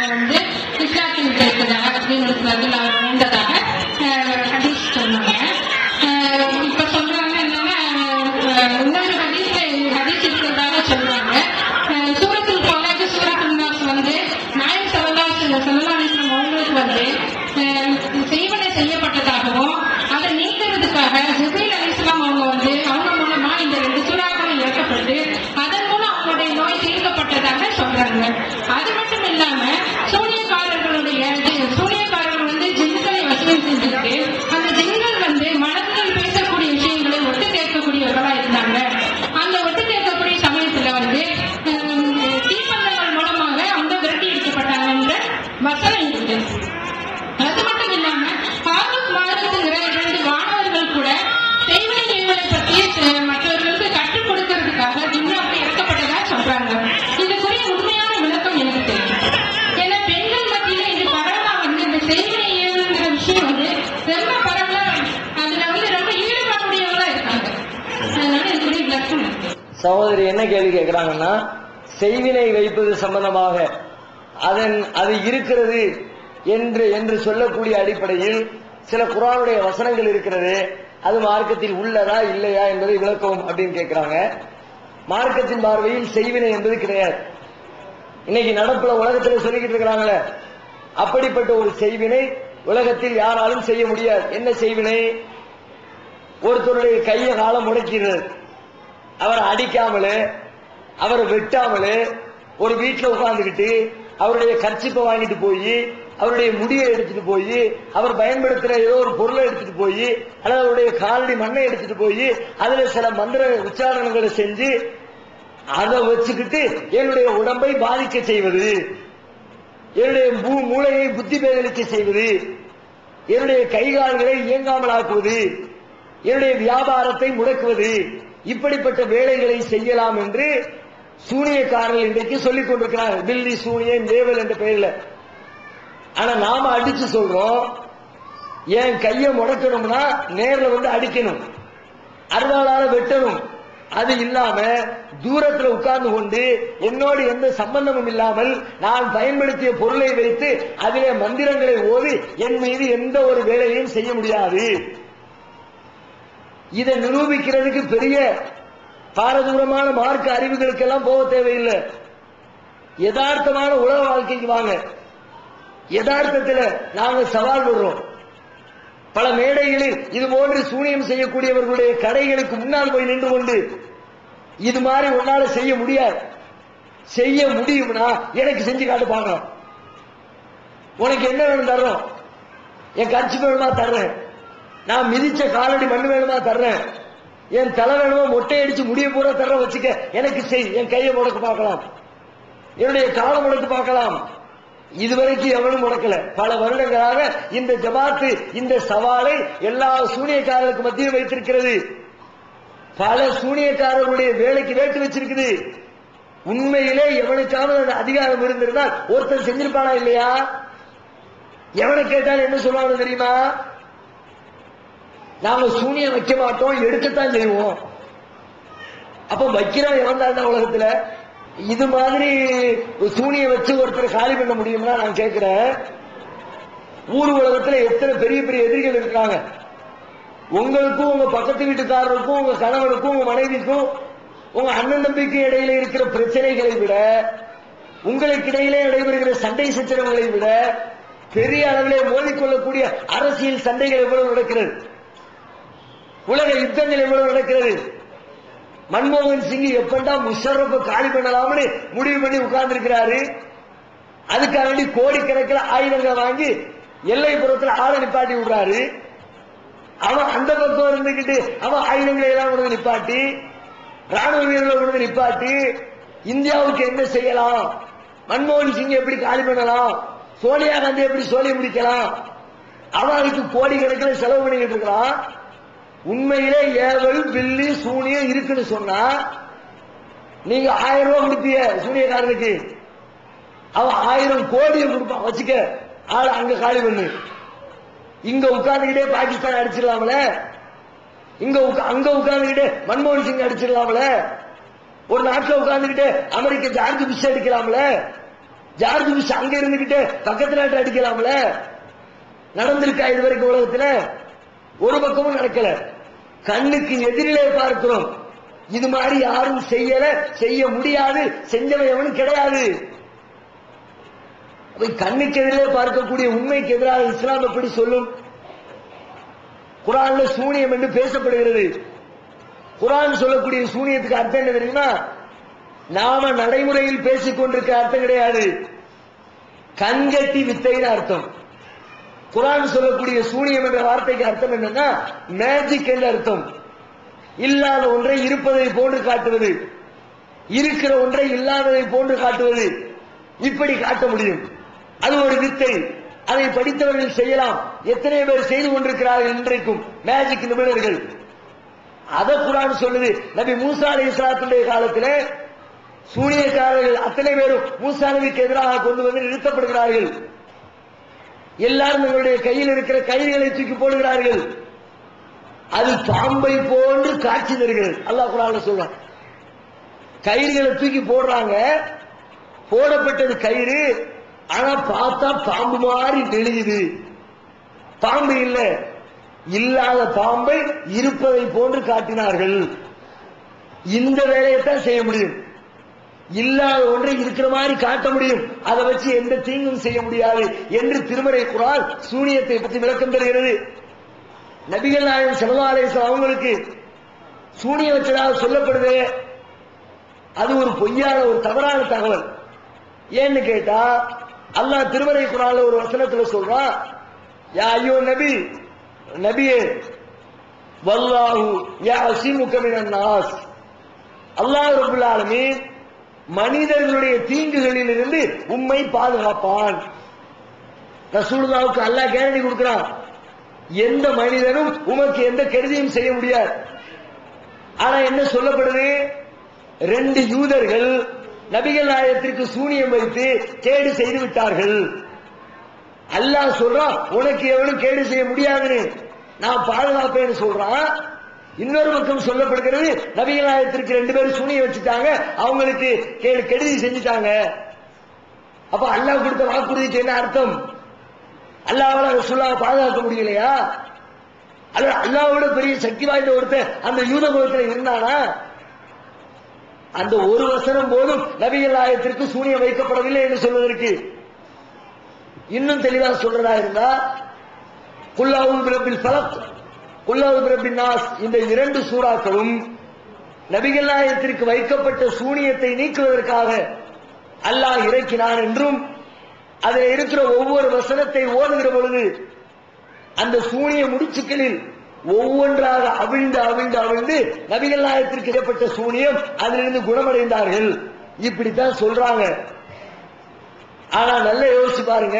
வந்து இஸ்லாத்தில் சேர்த்ததாக அப்படின்னு அவர் வேண்டதாக ஹதீஸ் சொன்னாங்க. இப்ப சொல்றாங்க என்னன்னா, இன்னொரு ஹதீஸ் இருக்கிறதாக சொல்றாங்க. சூரத்துல் ஃபலக், சூரத்துல் நாஸ் வந்து நாயகம் ஸல்லல்லாஹு அலைஹி வஸல்லம் அவங்களுக்கு வந்து செய்வனை செய்யப்பட்டதாகவும் அதை நீக்கிறதுக்காக ஜிப்ரீல் அலைஹிஸ்ஸலாம் அவங்க வந்து அவங்க மூலமா இந்த 2 சூறாக்களும் இறக்கப்பட்டு அதன் மூலம் அவங்களுடைய நோய் தீர்க்கப்பட்டதாக சொல்றாங்க. அது மட்டும் இல்லாம சூனியக்காரர்கள் வந்து ஜின்களை வசூல் செஞ்சுட்டு அந்த ஜின்கள் வந்து மனதில் பேசக்கூடிய விஷயங்களை ஒட்டு கேட்கக்கூடியவர்களா இருந்தாங்க. அந்த ஒட்டு கேட்கக்கூடிய சமயத்துல வந்து தீப்பந்தங்கள் மூலமாக அவங்க விரட்டி எடுக்கப்பட்டாங்க என்ற வசனம் இருக்கு. அது மட்டும் இல்லாம பாரூக் மாதத்துங்கிற 2 வானவர்கள் கூட செய்வனை செய்வதை பற்றி மற்றவர்களுக்கு கற்றுக் கொடுக்கிறதுக்காக ஜின்னாவுக்கு இறக்கப்பட்டதா சொல்றாங்க. இதுக்குரிய உண்மையான விளக்கம் எனக்கு தெரியும். ஏன்னா பெண்கள் மத்தியில இது பரவலா வந்து இந்த செய்வனை ஏவுங்கிற விஷயம் வந்து ரொம்ப பரவலா, அதுல வந்து ரொம்ப ஈடுபாடுடையவங்களா இருக்காங்க. அதனால இதுக்குரிய விளக்கம் இருக்கு. சகோதரி என்ன கேள்வி கேட்கிறாங்கன்னா, செய்வினை வைப்பது சம்பந்தமாக அது இருக்கிறது என்று சொல்லக்கூடிய அடிப்படையில் சில குர்ஆனுடைய வசனங்கள் இருக்கிறது, அது மார்க்கத்தில் உள்ளதா இல்லையா என்பதை விளக்கவும் அப்படின்னு கேட்கிறாங்க. மார்க்கத்தின் பார்வையில் செய்வினை என்பது கிடையாது. இன்னைக்கு நடப்புல உலகத்தில் சொல்லிக்கிட்டு இருக்கிறாங்களே, அப்படிப்பட்ட ஒரு செய்வினை உலகத்தில் யாராலும் செய்ய முடியாது. என்ன செய்வினை? ஒருத்தருடைய கையை காலம் முடக்கிறது, அவரை அடிக்காமலே அவரை வெட்டாமலே ஒரு வீட்டில் உட்கார்ந்துக்கிட்டு அவருடைய கர்ச்சிப்பை வாங்கிட்டு போய் அவருடைய முடியை எடுத்துட்டு போய் அவர் பயன்படுத்துற ஏதோ ஒரு பொருளை எடுத்துட்டு போய் அல்லது அவருடைய காலடி மண்ணை எடுத்துட்டு போய் அதுல சில மந்திர உச்சாரணங்களை செஞ்சு அதை வச்சுக்கிட்டு என்னுடைய உடம்பை பாதிக்க செய்வது, என்னுடைய மூளையை புத்தி பேதலிக்க செய்வது, என்னுடைய கைகால்களை இயங்காமல் ஆக்குவது, என்னுடைய வியாபாரத்தை முடக்குவது, இப்படிப்பட்ட வேலைகளை செய்யலாம் என்று சூனியக்காரர்கள் இன்றைக்கு சொல்லிக் கொண்டிருக்கிறார்கள். பில்லி சூனியன் தேவல் என்ற பெயர்ல. ஆனா நாம அடிச்சு சொல்றோம், என் கையை முடக்கணும்னா நேர்ல வந்து அடிக்கணும், அருவாளால வெட்டணும். அது இல்லாம தூரத்துல உட்கார்ந்து கொண்டு என்னோடு எந்த சம்பந்தமும் இல்லாமல் நான் பயன்படுத்திய பொருளை வைத்து அதிலே மந்திரங்களை ஓதி என் மீது எந்த ஒரு வேலையையும் செய்ய முடியாது. இதை நிரூபிக்கிறதுக்கு பெரிய பாரதூரமான மார்க்க அறிவுகளுக்கெல்லாம் போக தேவையில்லை. யதார்த்தமான உலக வாழ்க்கைக்கு வாங்க. யதார்த்தத்தில் நாங்க சவால் விடுறோம். பல மேடைகளில் இது போன்று சூனியம் செய்யக்கூடியவர்களுடைய கடைகளுக்கு முன்னால் போய் நின்று கொண்டு இது மாதிரி உன்னால செய்ய முடியாது, செய்ய முடியும்னா எனக்கு செஞ்சு காட்டு பார்க்கலாம். உனக்கு என்ன வேணும் தர்றோம், என் கட்சி வேணுமா தர்றேன், நான் மிதிச்ச காலடி மண்ணு வேணுமா தர்றேன், என் தலை வேணுமா மொட்டை அடிச்சு முடிய பூரா தர்ற வச்சுக்க, எனக்கு செய், என் கையை முடக்கு பார்க்கலாம், என்னுடைய காலை முடக்கு பார்க்கலாம். இதுவரைக்கும் எவனும் முடக்கல. பல வருடங்களாக இந்த ஜமாத்து இந்த சவாலை எல்லா சூனியக்காரர்களுக்கு மத்தியில் வைத்திருக்கிறது. பல சூனியக்காரர்களுடைய வேலைக்கு வேட்டு வச்சிருக்குது. உண்மையிலே எவனுக்காவது அந்த அதிகாரம் இருந்திருந்தால் ஒருத்தர் செஞ்சிருப்பானா இல்லையா? எவனை கேட்டாலும் என்ன சொல்லுவாங்க தெரியுமா? நாம சூனியம் வைக்க மாட்டோம், எடுக்கத்தான் செய்வோம். அப்ப வைக்கிறோம் எவன் தான் உலகத்துல? இது மாதிரி சூனியம் வச்சு ஒருத்தர் காலி பண்ண முடியும்னா நான் கேட்கிறேன், ஊர் உலகத்துல எத்தனை பெரிய பெரிய எதிரிகள் இருக்காங்க. உங்களுக்கும் உங்க பக்கத்து வீட்டுக்காரருக்கும் உங்க கணவனுக்கும் உங்க மனைவிக்கும் உங்க அண்ணன் தம்பிக்கு இடையில இருக்கிற பிரச்சனைகளை விட, உங்களுக்கு இடையிலே நடைபெறுகிற சண்டை சச்சரவுகளை விட பெரிய அளவிலே மோதிக்கொள்ளக்கூடிய அரசியல் சண்டைகள் எவ்வளவு நடக்கிறது, உலக யுத்தங்கள் எவ்வளவு நடக்கிறது. மன்மோகன் சிங் எப்பண்டா முஷரப்ப காலி பண்ணலாம்னு முடிவு பண்ணி உட்கார்ந்து இருக்கிறாரு. அதுக்காக வேண்டி கோடிக்கணக்கில் ஆயுதங்களை வாங்கி எல்லைப்புறத்தில் ஆளை நிப்பாட்டி விடுறாரு. அவன் அந்த பக்கம் இருந்துகிட்டு அவன் ஆயுதங்களை எல்லாம் கொண்டு நிப்பாட்டி, ராணுவ வீரர்களை கொண்டு நிப்பாட்டி, இந்தியாவுக்கு என்ன செய்யலாம், மன்மோகன் சிங் எப்படி காலி பண்ணலாம், சோனியா காந்தி எப்படி சோழிய முடிக்கலாம், அவனுக்கு கோடிக்கணக்கில் செலவு பண்ணிக்கிட்டு இருக்கிறான். உண்மையிலே ஏவல் பில்லி சூனியம் இருக்குன்னு சொன்னா நீங்க 1000 ரூபாய் கொடுப்பீங்க சூனியக்காரனுக்கு, அவன் 1000 கோடியை கொடுப்பான். வச்சுக்க, ஆள அங்க காலி பண்ணு. இங்க உட்கார்ந்துகிட்டே பாகிஸ்தான் அடிச்சிடலாம்ல, அங்க உட்கார்ந்துகிட்டே மன்மோகன் சிங் அடிச்சிடலாம்ல, ஒரு நாட்டில் உட்கார்ந்துகிட்டே அமெரிக்க ஜார்ஜ் புஷ் அடிக்கலாம்ல, ஜார்ஜ் புஷ் அங்க இருந்துகிட்டே பக்கத்து நாட்டில் அடிக்கலாம்ல. நடந்திருக்கா இது வரைக்கும் உலகத்துல? ஒரு பக்கமும் நடக்கல. கண்ணுக்கு எதிரிலே பார்க்கிறோம். இது மாதிரி யாரும் செய்யல, செய்ய முடியாது, செஞ்சவன் எவனும் கிடையாது. கண்ணுக்கு எதிரிலே பார்க்கக்கூடிய உண்மைக்கு எதிராக இஸ்லாம் எப்படி சொல்லும்? குர்ஆன்ல சூனியம் என்று பேசப்படுகிறது. குர்ஆன் சொல்லக்கூடிய சூனியத்துக்கு அர்த்தம் என்ன தெரியுமா? நாம நடைமுறையில் பேசிக் கொண்டிருக்க அர்த்தம் கிடையாது, கண்கட்டி வித்தைன்னு அர்த்தம். குர்ஆன் சொல்லக்கூடிய சூனியம் என்ற வார்த்தைக்கு அர்த்தம் என்னன்னா மேஜிக் என்ற அர்த்தம். இல்லாத ஒன்றை இருப்பதை போன்று காட்டுவது, இருக்கிற ஒன்றை இல்லாததை போன்று காட்டுவது, இப்படி காட்ட முடியும். அது ஒரு வித்தை. அதை படித்தவர்கள் செய்யலாம். எத்தனை பேர் செய்து கொண்டிருக்கிறார்கள் இன்றைக்கும் மேஜிக் நிபுணர்கள். அதை குர்ஆன் சொல்லுது. நபி மூசா அலைஹிஸ்ஸலாத்துடைய காலத்திலே சூனியக்காரர்கள் அத்தனை பேரும் மூசா நபிக்கு எதிராக கொண்டு வந்து நிறுத்தப்படுகிறார்கள். எல்லாரும் தங்களுடைய கையில் இருக்கிற கயிறுகளை தூக்கி போடுகிறார்கள். அது பாம்பை போன்று காட்சி தருகிறது. அல்லாஹ் குர்ஆன்ல சொல்றான். கயிறுகளை தூக்கி போடுறாங்க, போடப்பட்டது கயிறு, ஆனா பார்த்தா பாம்பு மாதிரி நெளியுது. பாம்பு இல்ல, இல்லாத பாம்பை இருப்பதை போன்று காட்டினார்கள். இந்த வேலையைத்தான் செய்ய முடியும். இல்லாத ஒன்றை இருக்கிற மாதிரி காட்ட முடியும். அதை வச்சு எந்த தீங்கும் செய்ய முடியாது என்று திருமறை குர்ஆன் சூனியத்தை பற்றி விளக்கம் தருகிறது. நபிகள் நாயகம் ஸல்லல்லாஹு அலைஹி வஸல்லம் அவங்களுக்கு சூனியம் வச்சதாக சொல்லப்படுது. அது ஒரு பொய்யான ஒரு தவறான தகவல். ஏன்னு கேட்டா அல்லாஹ் திருமறை குர்ஆன்ல ஒரு வசனத்துல சொல்றான், யா ஐயோ நபி, நபியே, வல்லாஹு யஅஸிமுக மினன் நாஸ், அல்லாஹ் ரப்பல் ஆலமீன் மனிதர்களுடைய தீங்குகளில் இருந்து உம்மை பாதுகாப்பான். ரசூலுல்லாஹ்வுக்கு அல்லாஹ் கேரண்டி கொடுக்கிறான், எந்த மனிதனும் உமக்கு எந்த கெடுதியும் செய்ய முடியாது. ஆனா என்ன சொல்லப்படுது? 2 யூதர்கள் நபிகள் நாயகத்திற்கு சூனியம் வைத்து கேடு செய்து விட்டார்கள். அல்லாஹ் சொல்றான், உனக்கு எவனும் கேடு செய்ய முடியாதுன்னு, நான் பாதுகாப்பேன்னு சொல்றான். இன்னொரு பக்கம் சொல்லப்படுகிறது, நபிகள் நாயகத்திற்கு 2 பேரும் சூனியம் வச்சுட்டாங்க, அவங்களுக்கு கெடுதி செஞ்சுட்டாங்க. அப்ப அல்லாஹ் கொடுத்த வாக்குறுதிக்கு என்ன அர்த்தம்? அல்லாஹ்வால ரசூலுல்லாஹ் பாதுகாக்க முடியலையா? அல்ல அல்லாஹ்வோட பெரிய சக்தி வாய்ந்த ஒருத்தன் அந்த யூத மதத்தில் இருந்தானா? அந்த ஒரு வசனம் போதும் நபிகள் நாயகத்திற்கு சூனியம் வைக்கப்படவில்லை என்று சொல்வதற்கு. இன்னும் தெளிவா சொல்றதா இருந்தா குல்லாவு பிரபில் ஃபலக், குல்லாவு பிரபின் நாஸ், இந்த 2 சூறாக்களும் நபிகள் நாயகத்திற்கு வைக்கப்பட்ட சூனியத்தை நீக்குவதற்காக அல்லாஹ் இறக்கினான் என்றும், அதில் இருக்கிற ஒவ்வொரு வசனத்தை ஓதுகிற பொழுது அந்த சூனிய முடிச்சுக்களில் ஒவ்வொன்றாக அவிழ்ந்து அவிழ்ந்து அவிழ்ந்து நபிகள் நாயகத்திற்கு ஏற்பட்ட சூனியம் அதிலிருந்து குணமடைந்தார்கள். இப்படித்தான் சொல்றாங்க. ஆனா நல்லா யோசிச்சு பாருங்க,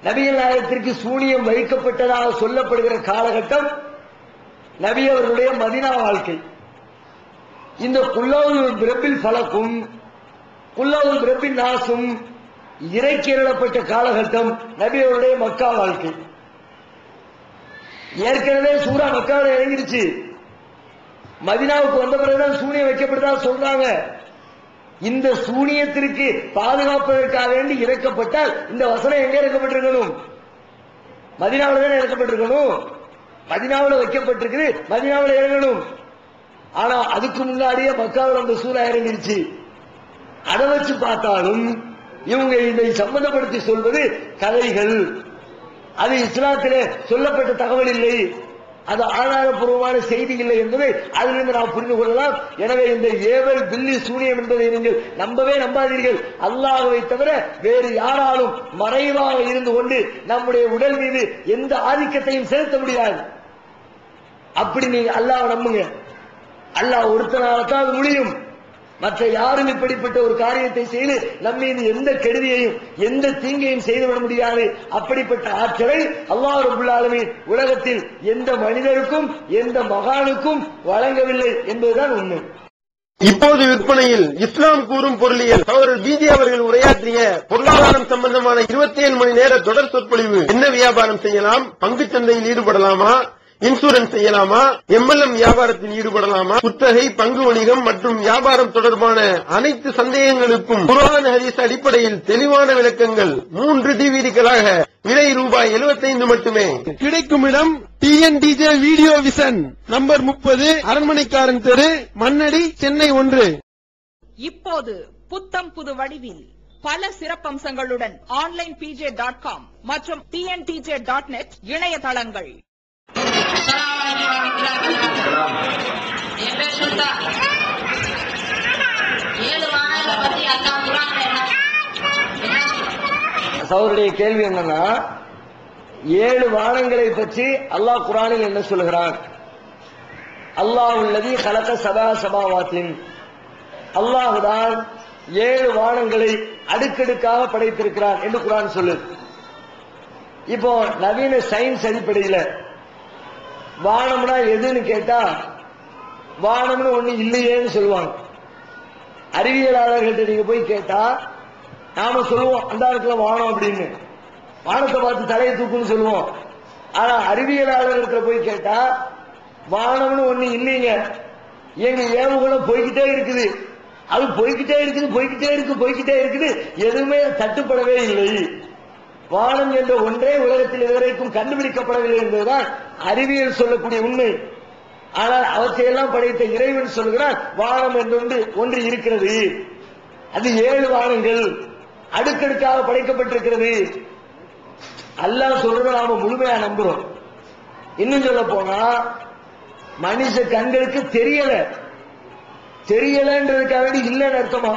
நபிகள் நாயகத்திற்கு சூனியம் வைக்கப்பட்டதாக சொல்லப்படுகிற காலகட்டம் நபி அவர்களுடைய மதீனா வாழ்க்கை. இந்த குல்லாவுல் பிரபில் ஃபலக்கும் குல்லாவுல் பிரபின் நாசும் இறைக்கிரளப்பட்ட காலகட்டம் நபி அவருடைய மக்கா வாழ்க்கை. ஏற்கனவே சூரா மக்காவில் இறங்கிருச்சு. மதீனாவுக்கு வந்த பிறகுதான் சூனியம் வைக்கப்படுதா சொல்றாங்க. இந்த சூனியத்திற்கு பாதுகாப்பதற்காக வேண்டி இறக்கப்பட்டால் இந்த வசனம் எங்க இறக்கப்பட்டிருக்கணும்? மதீனாவில் தான் இறக்கப்பட்டிருக்கணும். மதீனாவில் வைக்கப்பட்டிருக்கு, மதீனாவில் இறங்கணும். ஆனா அதுக்கு முன்னாடியே மக்காவில் அந்த சூறா இறங்கிருச்சு. அதை வச்சு பார்த்தாலும் இவங்க இதை சம்பந்தப்படுத்தி சொல்வது கதைகள், அது இஸ்லாத்திலே சொல்லப்பட்ட தகவல் இல்லை, அது ஆதாரப்பூர்வமான செய்தி இல்லை என்பதை அதிலிருந்து நாம் புரிந்து கொள்ளலாம். எனவே இந்த ஏவல் பில்லி சூனியம் என்பதை நீங்கள் நம்பவே நம்பாதீர்கள். அல்லாஹ்வை தவிர வேறு யாராலும் மறைவாக இருந்து கொண்டு நம்முடைய உடல் மீது எந்த ஆதிக்கத்தையும் செலுத்த முடியாது. அப்படி நீங்க அல்லாஹ்வை நம்புங்க. அல்லாஹ் ஒருத்தனால்தான் அது முடியும். மற்ற யாரும் இப்படிப்பட்ட ஒரு காரியத்தை செய்து நம்மீது எந்த கெடுதியையும் எந்த தீங்கையும் செய்துவிட முடியாது. அப்படிப்பட்ட ஆற்றலை அல்லாஹ் ரப்பல் ஆலமீன் உலகத்தில் எந்த மனிதருக்கும் எந்த மகானுக்கும் வழங்கவில்லை என்பதுதான் உண்மை. இப்போது விற்பனையில் இஸ்லாம் கூறும் பொருளியல் அவர்கள் பிஜே அவர்கள் உரையாற்றிய பொருளாதாரம் சம்பந்தமான 27 மணி நேர தொடர் சொற்பொழிவு. என்ன வியாபாரம் செய்யலாம், பங்குச் சந்தையில் ஈடுபடலாமா, இன்சூரன்ஸ் செய்யலாமா, எம்எல்எம் வியாபாரத்தில் ஈடுபடலாமா, குத்தகை, பங்கு வணிகம் மற்றும் வியாபாரம் தொடர்பான அனைத்து சந்தேகங்களுக்கும் குர்ஆன் ஹதீஸ் அடிப்படையில் தெளிவான விளக்கங்கள் 3 டிவிடிகளாக விலை ரூபாய் 75 மட்டுமே. கிடைக்கும் இடம் TNTJ வீடியோ விஷன், நம்பர் 30, அரண்மனைக்காரன் தெரு, மண்ணடி, சென்னை 1. இப்போது புத்தம் புது வடிவில் பல சிறப்பம்சங்களுடன் onlinepj.com மற்றும் tntj.net இணையதளங்கள். அவருடைய கேள்வி என்னன்னா, 7 வானங்களை பற்றி அல்லாஹ் குர்ஆனில் என்ன சொல்லுகிறான்? அல்லாஹுல்லதீ கலக சபா சமாவாத்தின், அல்லாஹுதான் 7 வானங்களை அடுக்கடுக்காக படைத்திருக்கிறான் என்று குர்ஆன் சொல்லுது. இப்போ நவீன சயின்ஸ் அடிப்படையில் வானம்னா எதுன்னு கேட்டா வானம்னு ஒண்ணு இல்லையேன்னு சொல்லுவாங்க. அறிவியலாளர்கள்ட்ட நீங்க போய் கேட்டா நாம சொல்லுவோம் அந்த இடத்துல வானம் அப்படின்னு, வானத்தை பார்த்து தலையை தூக்குன்னு சொல்லுவோம். ஆனா அறிவியலாளர்கிட்ட போய் கேட்டா வானம்னு ஒண்ணு இல்லைங்க, எங்க ஏவுகணம் போய்கிட்டே இருக்குது, அது போய்கிட்டே இருக்குது போய்கிட்டே இருக்கு போய்கிட்டே இருக்குது, எதுவுமே தட்டுப்படவே இல்லை. வானம் என்ற ஒன்றே உலகத்தில் இதுவரைக்கும் கண்டுபிடிக்கப்படவில்லை என்பதுதான் அறிவியல் சொல்லக்கூடிய உண்மை. ஆனால் அவற்றையெல்லாம் படைத்த இறைவன் சொல்கிறான் வானம் என்று ஒன்று இருக்கிறது, அது 7 வானங்கள் அடுக்கடுக்காக படைக்கப்பட்டிருக்கிறது. அல்லாஹ் சொல்றத நாம முழுமையா நம்புறோம். இன்னும் சொல்ல போனா மனுஷ கண்களுக்கு தெரியலன்றதுக்காக இல்லைன்னு அர்த்தமா?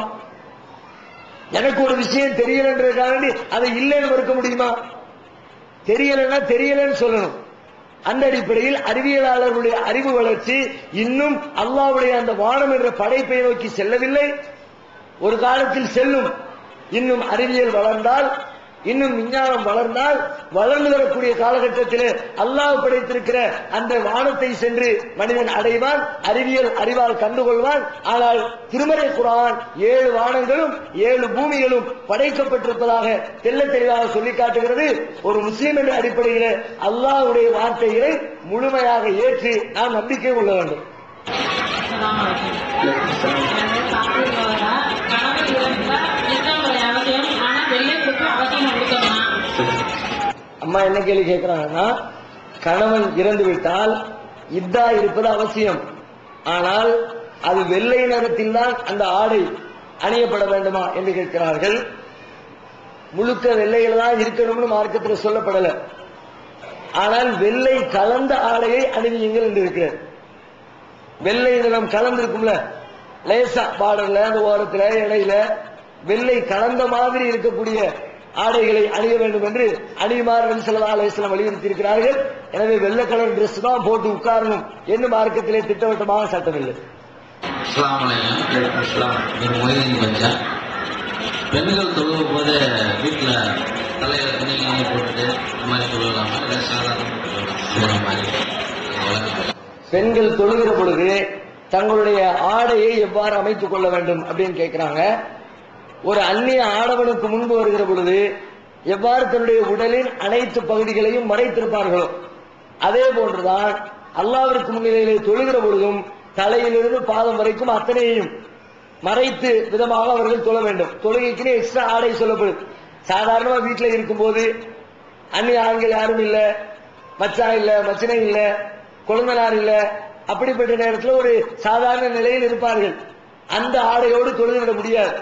எனக்கு ஒரு விஷயம் தெரியலன்றதுக்காக அதை இல்லைன்னு மறுக்க முடியுமா? தெரியலன்னா தெரியலன்னு சொல்லணும். அந்த அடிப்படையில் அறிவியலாளர்களுடைய அறிவு வளர்ச்சி இன்னும் அல்லாஹ்வுடைய அந்த வானம் என்ற படைப்பை நோக்கி செல்லவில்லை. ஒரு காலத்தில் செல்லும். இன்னும் அறிவியல் வளர்ந்தால், இன்னும் விஞ்ஞானம் வளர்ந்தால், வளர்ந்து வரக்கூடிய காலகட்டத்தில் அல்லாஹ் படைத்திருக்கிற அந்த வானத்தை சென்று மனிதன் அடைவான், அறிவியல் அறிவால் கண்டுகொள்வான். ஆனால் திருமறை குர்ஆன் 7 வானங்களும் 7 பூமிகளும் படைக்கப்பட்டிருப்பதாக தெள்ள தெளிவாக சொல்லி காட்டுகிறது. ஒரு முஸ்லிம் என்ற அடிப்படையில் அல்லாஹ்வுடைய வார்த்தைகளை முழுமையாக ஏற்று நாம் நம்பிக்கை கொள்ள வேண்டும். அம்மா என்ன கேள்வி கேட்கிறாங்கன்னா, கணவன் இறந்து விட்டால் இத்தா இருப்பது அவசியம், ஆனால் அது வெள்ளை நிறத்தில் தான் அந்த ஆடை அணியப்பட வேண்டுமா என்று கேட்கிறார்கள். முழுக்க வெள்ளையில தான் இருக்கணும்னு மார்க்கத்தில் சொல்லப்படல. ஆனால் வெள்ளை கலந்த ஆடையை அணிவியுங்கள் என்று இருக்கிறார். வெள்ளை நிறம் கலந்திருக்கும்ல, லேசா பார்டர்ல அந்த ஓரத்துல இடையில வெள்ளை கலந்த மாதிரி இருக்கக்கூடிய ஆடைகளை அணிய வேண்டும் என்று அணியுமாறு நபி ஸல்லல்லாஹு அலைஹி வஸல்லம் வலியுறுத்தி இருக்கிறார்கள். எனவே வெள்ளை கலர் டிரெஸ் தான் போட்டு உட்காரணும் என்று மார்க்கத்திலே திட்டவட்டமாக சட்டம் இல்லை. பெண்கள் தொழுவும் போது வீட்டுல தலையில துணிகளை போட்டுட்டு இந்த மாதிரி தொழுகலாமா இல்லை சாதாரண பெண்கள் தொழுகிற பொழுது தங்களுடைய ஆடையை எவ்வாறு அமைத்துக் கொள்ள வேண்டும் அப்படின்னு கேட்கிறாங்க. ஒரு அந்நிய ஆடவனுக்கு முன்பு வருகிற பொழுது எவ்வாறு தன்னுடைய உடலின் அனைத்து பகுதிகளையும் மறைத்திருப்பார்களோ அதே போன்றுதான் அல்லாஹ்விற்கு முன்னிலையிலே தொழுகிற பொழுதும் தலையிலிருந்து பாதம் வரைக்கும் அத்தனையையும் மறைத்து விதமாக அவர்கள் தொழ வேண்டும். தொழுகைக்கு எக்ஸ்ட்ரா ஆடை சொல்லப்படுது. சாதாரணமா வீட்டில் இருக்கும்போது அந்நிய ஆண்கள் யாரும் இல்ல, மச்சா இல்ல, மச்சனை இல்ல, குழந்தனார் இல்ல, அப்படிப்பட்ட நேரத்தில் ஒரு சாதாரண நிலையில் இருப்பார்கள். அந்த ஆடையோடு தொழுது விட முடியாது.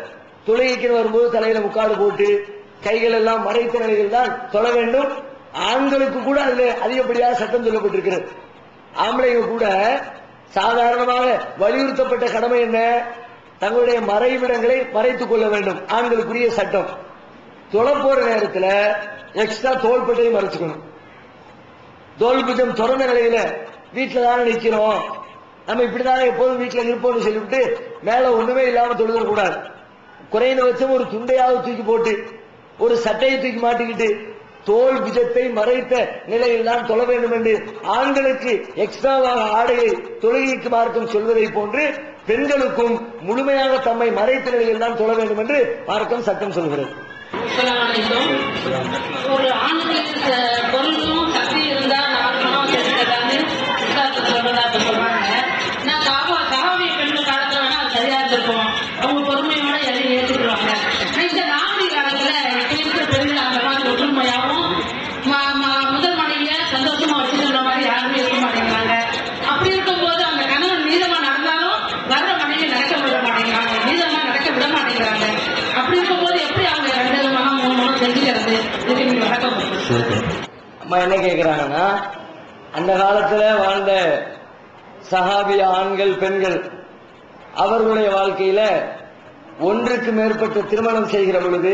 தொழுகைக்கு வரும்போது தலையில முக்காடு போட்டு கைகள் எல்லாம் மறைத்த நிலையில் தான் தொழ வேண்டும். ஆண்களுக்கு கூட அதுல அதிகப்படியாக சட்டம் சொல்லப்பட்டிருக்கிறது. ஆம்பளைங்க கூட சாதாரணமாக வலியுறுத்தப்பட்ட கடமை என்ன? தங்களுடைய மறைவிடங்களை மறைத்துக் கொள்ள வேண்டும். ஆண்களுக்குரிய சட்டம். தொழ போற நேரத்தில் எக்ஸ்ட்ரா தோள்பட்டையை மறைச்சுக்கணும். தோல் புஜம் திறந்த நிலையில வீட்டுல தானே நிக்கிறோம், நம்ம இப்படிதானே எப்போதும் வீட்டுல இருப்போம்னு சொல்லிவிட்டு மேல ஒண்ணுமே இல்லாம தொழுதக்கூடாது. குறைந்தபட்சம் ஒரு துண்டையாவது தூக்கி போட்டு ஒரு சட்டையை தூக்கி மாட்டிக்கிட்டு தோல் புஜத்தை மறைத்த நிலையில் தான் தொழ வேண்டும் என்று ஆண்களுக்கு எக்ஸ்ட்ராவாக ஆடையை தொழுகைக்கு மார்க்கம் சொல்வதை போன்று பெண்களுக்கும் முழுமையாக தம்மை மறைத்த நிலையில் தான் தொழ வேண்டும் என்று மார்க்கம் சட்டம் சொல்கிறது. ஒரு ஆண்களுக்கு பொருளும் சக்தி இருந்தா சொல்றாங்க. நான் சகாவிய பெண்கள் காலத்துல வேணா அது சரியா இருந்திருக்கும், அவங்க பொறுமையோட எதையும் ஏற்றுக்குவாங்க. இந்த நாவடி காலத்துல இருக்கிற பெண்கள் அந்த மாதிரி ஒற்றுமையாகவும் முதல் மனைவிய சந்தோஷமா வச்சுக்கிற மாதிரி யாருமே இருக்க மாட்டேங்கிறாங்க. அப்படி இருக்கும்போது அந்த கணவன் நீதமா நடந்தாலும் வர்ற மனைவி நடக்க விட மாட்டேங்கிறாங்க, நீதமா நடக்க விட மாட்டேங்கிறாங்க. அப்படி இருக்கும்போது எப்படி அவங்க 2 மனம் 3 மனம் செஞ்சுக்கிறது? இதுக்கு நீங்க வழக்கம் அம்மா என்ன கேட்கிறாங்கன்னா, அந்த காலத்துல வாழ்ந்த சஹாபிய ஆண்கள் பெண்கள் அவர்களுடைய வாழ்க்கையில ஒன்றுக்கு மேற்பட்ட திருமணம் செய்கிற பொழுது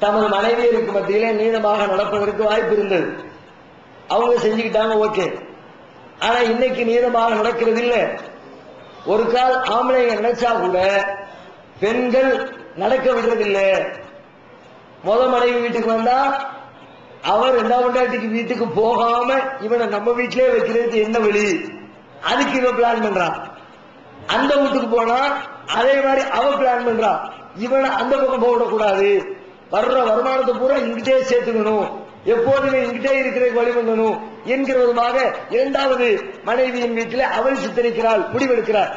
தமது மனைவியருக்கு மத்தியிலே நீளமாக நடப்பதற்கு வாய்ப்பு இருந்தது. அவங்க செஞ்சுக்கிட்டாங்க, ஓகே. ஆனா இன்னைக்கு நீளமாக நடக்கிறது இல்லை. ஒரு கால் ஆம்பளைங்க நினைச்சா கூட பெண்கள் நடக்க விடுறதில்லை. மனைவி வீட்டுக்கு வந்தா அவர் 2ஆம் பொண்டாட்டிக்கு வீட்டுக்கு போகாம இவனை நம்ம வீட்டிலே வைக்கிறதுக்கு என்ன வழி, அதுக்கு இவன் பிளான் பண்றான். அந்த வீட்டுக்கு போனா அதே மாதிரி அவ பிளான் பண்றான், இவனை அந்த பக்கம் போகக்கூடாது, வர்ற வருமானத்தை பூரா இங்கிட்டே சேர்த்துக்கணும், எப்போதுமே இங்கிட்டே இருக்கிறதுக்கு வழி பண்ணணும் என்கிற விதமாக 2வது மனைவியின் வீட்டில் அவள் சித்தரிக்கிறாள், முடிவெடுக்கிறார்.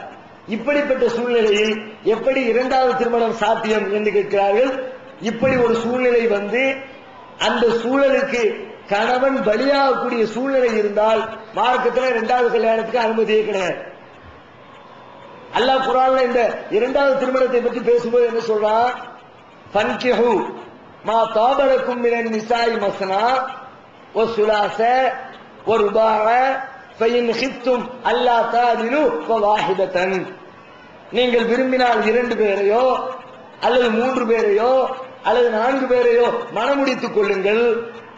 இப்படிப்பட்ட சூழ்நிலையில் எப்படி 2வது திருமணம் சாத்தியம் என்று கேட்கிறார்கள். இப்படி ஒரு சூழ்நிலை வந்து அந்த சூழலுக்கு கணவன் பலியாகக்கூடிய சூழ்நிலை இருந்தால் மார்க்கத்தில் 2வது கல்யாணத்துக்கு அனுமதியே கிடையாது. அல்லாஹ் குர்ஆன்ல இந்த 2வது திருமணத்தை பற்றி பேசும்போது என்ன சொல்றான்? ஃபன்கிஹு மா தாபலக்கும் மினன் நிசாஇ மஸ்னா வ சுலாஸ வ ருபாஅ ஃபஇன் கிஃப்தும் அல்லா தாதிலு ஃபவாஹிதத்தன். நீங்கள் விரும்பினால் 2 பேரையோ அல்லது 3 பேரையோ அல்லது 4 பேரையோ மணமுடித்துக் கொள்ளுங்கள்.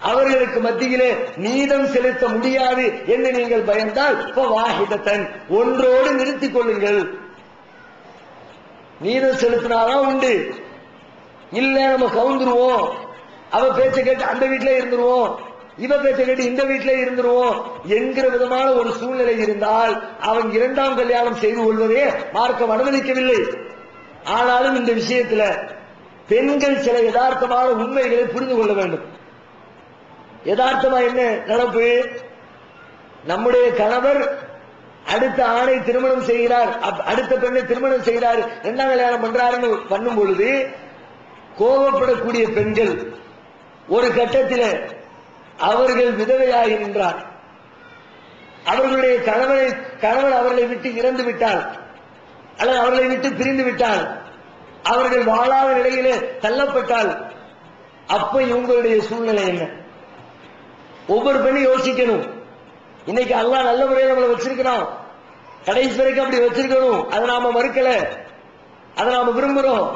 அவர்களுக்கு மத்தியிலே நீதம் செலுத்த முடியாது என்று நீங்கள் பயந்தால் ஃபவாஹிதத்தன், ஒன்றோடு நிறுத்திக் கொள்ளுங்கள். நீதம் செலுத்தினாதான் உண்டு, இல்ல நம்ம கவுந்துருவோம், அவ பேச்சை கேட்டு அந்த வீட்டிலே இருந்துருவோம், இவ பேச்சை கேட்டு இந்த வீட்டிலே இருந்துருவோம் என்கிற விதமான ஒரு சூழ்நிலை இருந்தால் அவன் 2ஆம் கல்யாணம் செய்து கொள்வதே மார்க்கம் அனுமதிக்கவில்லை. ஆனாலும் இந்த விஷயத்துல பெண்கள் சில யதார்த்தமான உண்மைகளை புரிந்து கொள்ள வேண்டும். யதார்த்தமா என்ன நடப்பு? நம்முடைய கணவர் அடுத்த ஆணை திருமணம் செய்கிறார், அடுத்த பெண்ணை திருமணம் செய்கிறார், 2ஆம் கல்யாணம் பண்றாருன்னு பண்ணும் பொழுது கோபப்படக்கூடிய பெண்கள் ஒரு கட்டத்தில் அவர்கள் விதவையாகி நின்றார். அவர்களுடைய கணவன் அவர்களை விட்டு இறந்து விட்டால் அல்லது அவர்களை விட்டு பிரிந்து விட்டால், அவர்கள் வாழாத நிலையிலே தள்ளப்பட்டால் அப்ப இவங்களுடைய சூழ்நிலை என்ன? ஒவ்வொரு பெண்ணும் யோசிக்கணும். இன்னைக்கு அல்லாஹ் நல்ல முறையில் நம்மளை வச்சிருக்கிறான், கடைசி வரைக்கும் அப்படி வச்சிருக்கணும். அதை நாம மறுக்கல, அதை நாம விரும்புறோம்.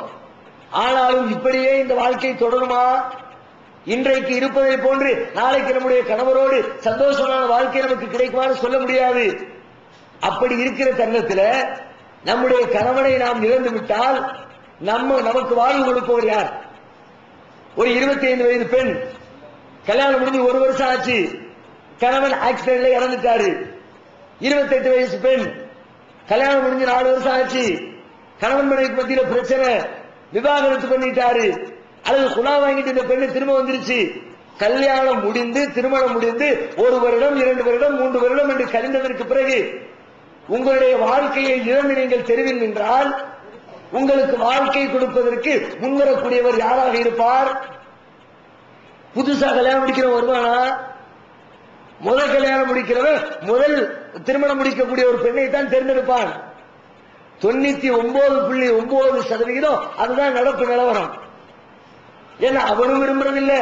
ஆனாலும் இப்படியே இந்த வாழ்க்கை தொடருமா? இன்றைக்கு இருப்பதை போன்று நாளைக்கு நம்முடைய கணவரோடு சந்தோஷமான வாழ்க்கை நமக்கு கிடைக்குமான்னு சொல்ல முடியாது. அப்படி இருக்கிற தருணத்தில் நம்முடைய கணவனை நாம் இழந்து விட்டால் நமக்கு வாழ்வு கொடுப்பவர் யார்? ஒரு 25 வயது பெண், கல்யாணம் முடிஞ்சு 1 வருஷம் ஆச்சு, கணவன் ஆக்சிடென்ட்ல இறந்துட்டாரு. 28 வயசு பெண், கல்யாணம் முடிஞ்சு 4 வருஷம் ஆச்சு, கணவன் மனைவிக்கு மத்தியில பிரச்சனை, விவாகரத்து பண்ணிட்டாரு, அல்லது குணா வாங்கிட்டு இந்த பெண்ணு திரும்ப வந்துருச்சு. கல்யாணம் முடிந்து திருமணம் முடிந்து 1 வருடம் 2 வருடம் 3 வருடம் என்று கழிந்ததற்கு பிறகு உங்களுடைய வாழ்க்கையை இழந்து நீங்கள் தெருவில் நின்றால் உங்களுக்கு வாழ்க்கை கொடுப்பதற்கு முன்வரக்கூடியவர் யாராக இருப்பார்? புதுசா கல்யாணம் முடிக்கிறவன் வருவானா? முதல் கல்யாணம் முடிக்கிறவன் முதல் திருமணம் முடிக்கக்கூடிய ஒரு பெண்ணை தான் தேர்ந்தெடுப்பான். 99.9% அதுதான் நடப்பு நிலவரம். ஏன்னா அவனும் விரும்புறதில்லை,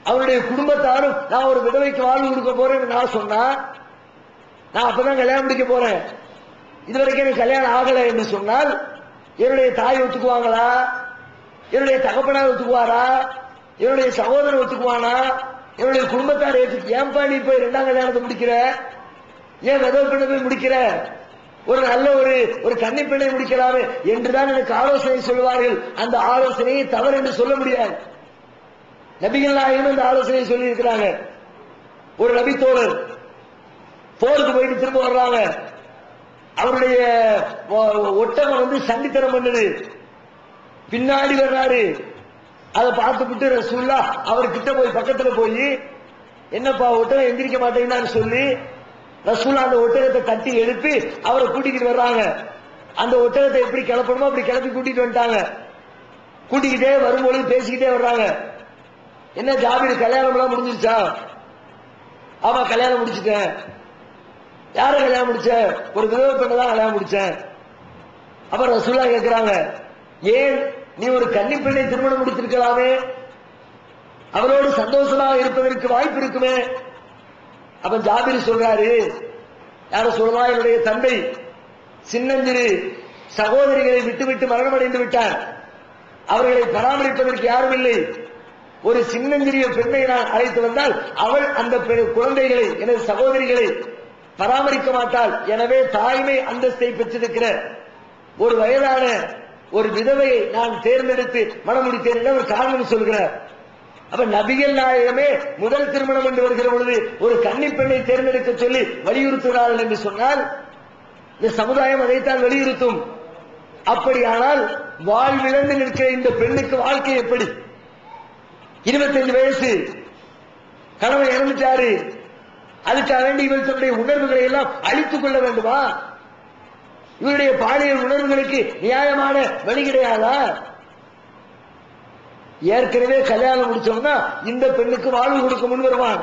அவனுடைய குடும்பத்தாரும் நான் ஒரு விதவைக்கு வாழ்வு கொடுக்க போறேன்னு நான் சொன்னா, நான் அப்பதான் கல்யாணம் முடிக்க போறேன், இதுவரைக்கும் எனக்கு கல்யாணம் ஆகலை என்று சொன்னால் என்னுடைய தாய் ஒத்துக்குவாங்களா? என்னுடைய தகப்பனார் ஒத்துக்குவாரா? என்னுடைய சகோதரர் ஒத்துக்குவானா? என்னுடைய குடும்பத்தார் ஏன்பா நீ போய் 2ஆம் கல்யாணத்தை முடிக்கிற? ஏன் விதவை பெண்ணை போய் முடிக்கிற? ஒரு நல்ல ஒரு கன்னி பெண்ணை முடிக்கலாமே என்றுதான் எனக்கு ஆலோசனை சொல்வார்கள். அந்த ஆலோசனையை தவறு என்று சொல்ல முடியாது. நபிகள் நாயகம் அந்த ஆலோசனையை சொல்லி இருக்கிறாங்க. ஒரு நபி தோழர் போருக்கு போயிட்டு திரும்ப வர்றாங்க. அவருடைய ஒட்டகம் சண்டித்தனம் பண்ணுது, பின்னாடி வர்றாரு. அதை பார்த்துவிட்டு ரசூலுல்லா அவர்கிட்ட போய் பக்கத்துல போய், என்னப்பா ஒட்டகம் எந்திரிக்க மாட்டேங்கன்னு சொல்லி ரசூலுல்லா அந்த ஒட்டகத்தை தட்டி எழுப்பி அவரை கூட்டிக்கிட்டு வர்றாங்க. அந்த ஒட்டகத்தை எப்படி கிளப்பணுமோ அப்படி கிளப்பி கூட்டிட்டு வந்துட்டாங்க. கூட்டிக்கிட்டே வரும்பொழுது பேசிக்கிட்டே வர்றாங்க. என்ன ஜாபீர், கல்யாணம் எல்லாம் முடிஞ்சிருச்சா? ஆமா கல்யாணம் முடிச்சுட்டேன். யார கல்யாணம் முடிச்ச? ஒரு விதவை பெண்ணை தான் கல்யாணம் முடிச்சேன். அப்ப ரசூலுல்லாஹ் கேட்கிறாங்க, ஏன் நீ ஒரு கன்னி பெண்ணை திருமணம் முடித்திருக்கலாமே, அவரோடு சந்தோஷமாக இருப்பதற்கு வாய்ப்பு இருக்குமே. அப்ப ஜாபீர் சொல்றாரு, யார சொல்லலாம், என்னுடைய தந்தை சின்னஞ்சிறு சகோதரிகளை விட்டுவிட்டு மரணமடைந்து விட்டார், அவர்களை பராமரிப்பதற்கு யாரும் இல்லை. ஒரு சின்னஞ்சிறிய பெண்ணை நான் அழைத்து வந்தால் அவள் அந்த குழந்தைகளை எனது சகோதரிகளை பராமரிக்க மாட்டாள். எனவே தாய்மை அந்தஸ்தை பெற்றிருக்கிற ஒரு வயதான ஒரு விதவையை நான் தேர்ந்தெடுத்து மனம் முடித்தேன் என்ற ஒரு காரணம் சொல்கிறார். அப்ப நபிகள் நாயகமே முதல் திருமணம் என்று வருகிற பொழுது ஒரு கன்னி பெண்ணை தேர்ந்தெடுக்க சொல்லி வலியுறுத்துகிறார்கள் என்று சொன்னால் இந்த சமுதாயம் அதைத்தான் வலியுறுத்தும். அப்படியானால் வாழ்விழந்து நிற்கிற இந்த பெண்ணுக்கு வாழ்க்கை எப்படி? 25 வயசு, கணவன் இறந்துட்டாரு, அதுக்காக வேண்டி இவள் தன்னுடைய உணர்வுகளை எல்லாம் அழித்துக் கொள்ள வேண்டுமா? இவருடைய பாலியல் உணர்வுகளுக்கு நியாயமான வழி கிடையாதா? ஏற்கனவே கல்யாணம் முடிச்சோம்னா இந்த பெண்ணுக்கு வாழ்வு கொடுக்க முன் வருவான்.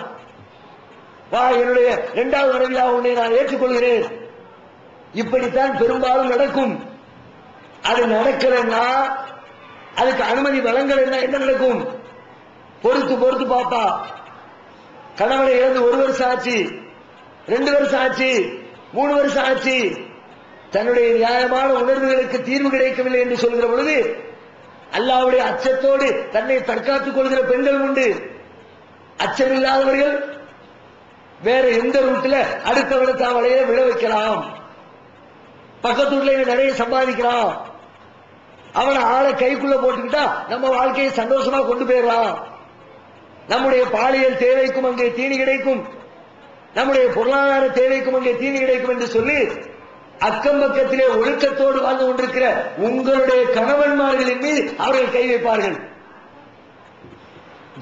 வா, என்னுடைய 2வது மனைவியாக உன்னை நான் ஏற்றுக்கொள்கிறேன். இப்படித்தான் பெரும்பாலும் நடக்கும். அது நடக்கலன்னா, அதுக்கு அனுமதி வழங்கலைன்னா என்ன நடக்கும்? பொறுத்து பொறுத்து பாப்பா. கணவனை இழந்து 1 வருஷம் ஆச்சு, 2 வருஷம் ஆச்சு, 3 வருஷம் ஆச்சு, தன்னுடைய நியாயமான உணர்வுகளுக்கு தீர்வு கிடைக்கவில்லை என்று சொல்கிற பொழுது அல்லாஹ்வுடைய அச்சத்தோடு தன்னை தற்காத்துக் கொள்கிற பெண்கள் உண்டு. அச்சமில்லாதவர்கள் வேற எந்த ரூட்ல அடுத்தவனை தாவளைய விழ வைக்கலாம், பக்கத்து வீட்டுல நிறைய சம்பாதிக்கலாம், அவனை ஆளை கைக்குள்ள போட்டுக்கிட்டா நம்ம வாழ்க்கையை சந்தோஷமா கொண்டு போயிடலாம், நம்முடைய பாலியல் தேவைக்கும் அங்கே தீனி கிடைக்கும், நம்முடைய பொருளாதார தேவைக்கும் அங்கே தீனி கிடைக்கும் என்று சொல்லி அக்கம் பக்கத்திலே ஒழுக்கத்தோடு வாழ்ந்து கொண்டிருக்கிற உங்களுடைய கணவன்மார்களின் மீது அவர்கள் கை வைப்பார்கள்.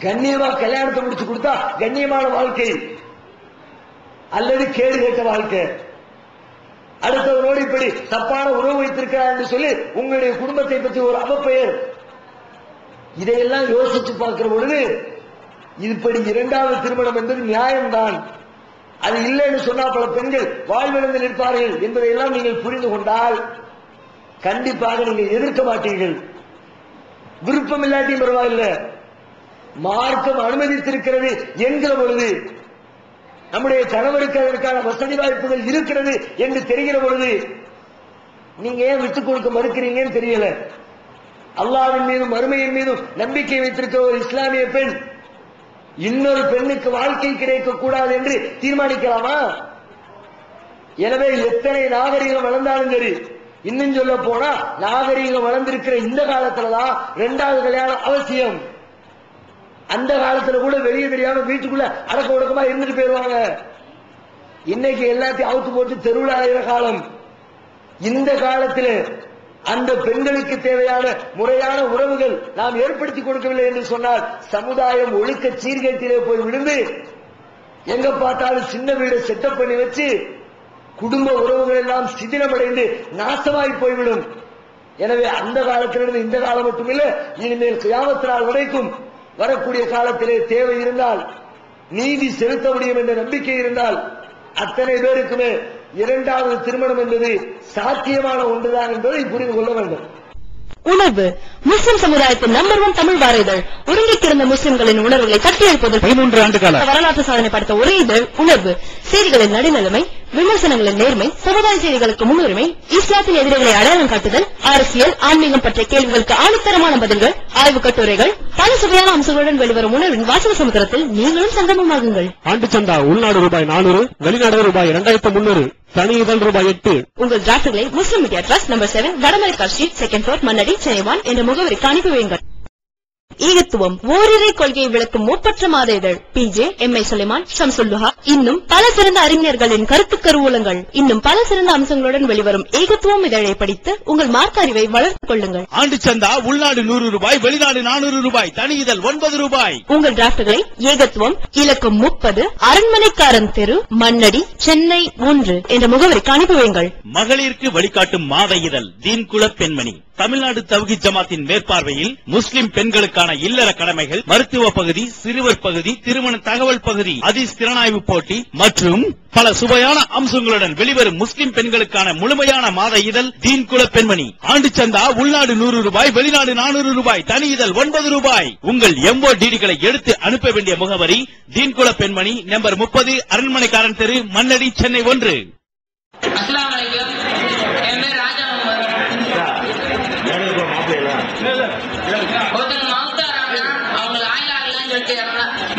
கண்ணியமா கல்யாணத்தை முடிச்சு கொடுத்தா கண்ணியமான வாழ்க்கை அல்லது கேடு கேட்ட வாழ்க்கை. அடுத்தவரோடு இப்படி தப்பான உறவு வைத்திருக்கிறார் என்று சொல்லி உங்களுடைய குடும்பத்தை பற்றி ஒரு அவப்பெயர். இதையெல்லாம் யோசிச்சு பார்க்கிற பொழுது இப்படி 2வது திருமணம் என்பது நியாயம்தான். அது இல்லைன்னு சொன்னா பல பெண்கள் வாழ்விழந்து நிற்பார்கள் என்பதையெல்லாம் நீங்கள் புரிந்து கொண்டால் கண்டிப்பாக நீங்கள் எதிர்க்க மாட்டீர்கள். விருப்பம் இல்லாட்டியும் பரவாயில்லை, மார்க்கம் அனுமதித்திருக்கிறது என்கிற பொழுது, நம்முடைய கணவருக்கு அதற்கான வசதி வாய்ப்புகள் இருக்கிறது என்று தெரிகிற பொழுது நீங்க ஏன் விட்டுக் கொடுக்க மறுக்கிறீங்கன்னு தெரியல. அல்லாஹ்வின் மீதும் மறுமையின் மீதும் நம்பிக்கை வைத்திருக்கிற ஒரு இஸ்லாமிய பெண் இன்னொரு பெண்ணுக்கு வாழ்க்கை கிடைக்க கூடாது என்று தீர்மானிக்கலாமா? எனவே எத்தனை நாகரிகம் வளர்ந்தாலும் சரி, இன்னும் சொல்ல போனா நாகரிகம் வளர்ந்திருக்கிற இந்த காலத்துலதான் 2வது கல்யாணம் அவசியம். அந்த காலத்துல கூட வெளியே தெரியாம வீட்டுக்குள்ள அடக்க ஒடுக்கமா இருந்துட்டு போயிருவாங்க. இன்னைக்கு எல்லாத்தையும் அவுத்து போட்டு தெருவில் அலைகிற காலம். இந்த காலத்தில் அந்த பெண்களுக்கு தேவையான முறையான உறவுகள் நாம் ஏற்படுத்தி கொடுக்கவில்லை என்று சொன்னால் சமுதாயம் ஒழுக்க சீர்கேட்டிலே போய் விழுந்து எங்க பார்த்தாலும் சின்ன வீடு செட்டப் பண்ணி வச்சு குடும்ப உறவுகள் எல்லாம் சிதிலமடைந்து நாசமாய் போய்விடும். எனவே அந்த காலத்திலிருந்து இந்த காலம் மட்டுமில்லை, இனிமேல் கியாமத் நாள் வரைக்கும் வரக்கூடிய காலத்திலே தேவை இருந்தால், நீதி செலுத்த முடியும் என்ற நம்பிக்கை இருந்தால் அத்தனை பேருக்குமே 2வது திருமணம் என்பது சாத்தியமான ஒன்றுதான் என்பதை புரிந்து கொள்ள வேண்டும். உணர்வு முஸ்லிம் சமுதாயத்தின் நம்பர் 1 தமிழ் வார இதழ். ஒருங்கி கிடந்த முஸ்லிம்களின் உணர்வுகளை தட்டி எழுப்பதில் 13 ஆண்டு கால வரலாற்று சாதனை படைத்த ஒரே இதழ் உணர்வு. செய்திகளின் நடுநிலைமை, விமர்சனங்களின் நேர்மை, சமுதாய செய்திகளுக்கு முன்னுரிமை, இஸ்லாத்தின் எதிரிகளை அடையாளம் காட்டுதல், அரசியல், ஆன்மீகம் பற்றிய கேள்விகளுக்கு ஆணித்தரமான பதில்கள், ஆய்வு கட்டுரைகள், பல சுவையான அம்சங்களுடன் வெளிவரும் உணர்வின் வாசக சமுத்திரத்தில் நீங்களும் சங்கமமாகுங்கள். ஆண்டு சந்தா உள்நாடு ரூபாய் 400, வெளிநாடு ரூபாய் 2300, தனி இதழ் ரூபாய் 8. உங்கள் டிராஃப்ட்களை முஸ்லிம் மீடியா ட்ரஸ்ட் நம்பர் 7 வடமலைக்கா street 2nd floor Mannadi Chennai 1 என்ற முகவரிக்கு அனுப்பி வையுங்கள். ஈகத்துவம் ஓரிரை கொள்கையை விளக்கும் முற்பற்ற மாத இதழ் PJ MI சுலைமான் ஷம்சுல்லுஹா. இன்னும் பல சிறந்த அறிஞர்களின் கருத்து கருவூலங்கள், இன்னும் பல சிறந்த அம்சங்களுடன் வெளிவரும் ஏகத்துவம் இதழை படித்து உங்கள் மார்க்க அறிவை வளர்த்துக் கொள்ளுங்கள். ஆண்டு சந்தா உள்நாடு 100 ரூபாய், வெளிநாடு 400 ரூபாய், தனி இதழ் 9 ரூபாய். உங்கள் டிராஃப்ட்களை ஏகத்துவம் இலக்கம் 30 அரண்மனைக்காரன் தெரு மன்னடி சென்னை 1 என்ற முகவரிக்கு அனுப்பி வையுங்கள். மகளிருக்கு வழிகாட்டும் மாத இதழ் தீன்குல பெண்மணி. தமிழ்நாடு தவ்ஹீத் ஜமாத்தின் மேற்பார்வையில் முஸ்லிம் பெண்களுக்கான இல்லற கடமைகள், மருத்துவ பகுதி, சிறுவர் பகுதி, திருமண தகவல் பகுதி, ஹதீஸ் திறனாய்வு போட்டி மற்றும் பல சுவையான அம்சங்களுடன் வெளிவரும் முஸ்லிம் பெண்களுக்கான முழுமையான மாத இதழ் தீன்குல பெண்மணி. ஆண்டு சந்தா உள்நாடு 100 ரூபாய், வெளிநாடு 400 ரூபாய், தனி இதழ் 9 ரூபாய். உங்கள் MODDகளை எடுத்து அனுப்ப வேண்டிய முகவரி தீன்குல பெண்மணி, நம்பர் 30, அரண்மனைக்காரன் தெரு, மன்னடி, சென்னை 1. ஒருத்தர் மவுத்தாராங்கன்னா அவங்க ஆயிலாகலான்னு சொல்லிட்டு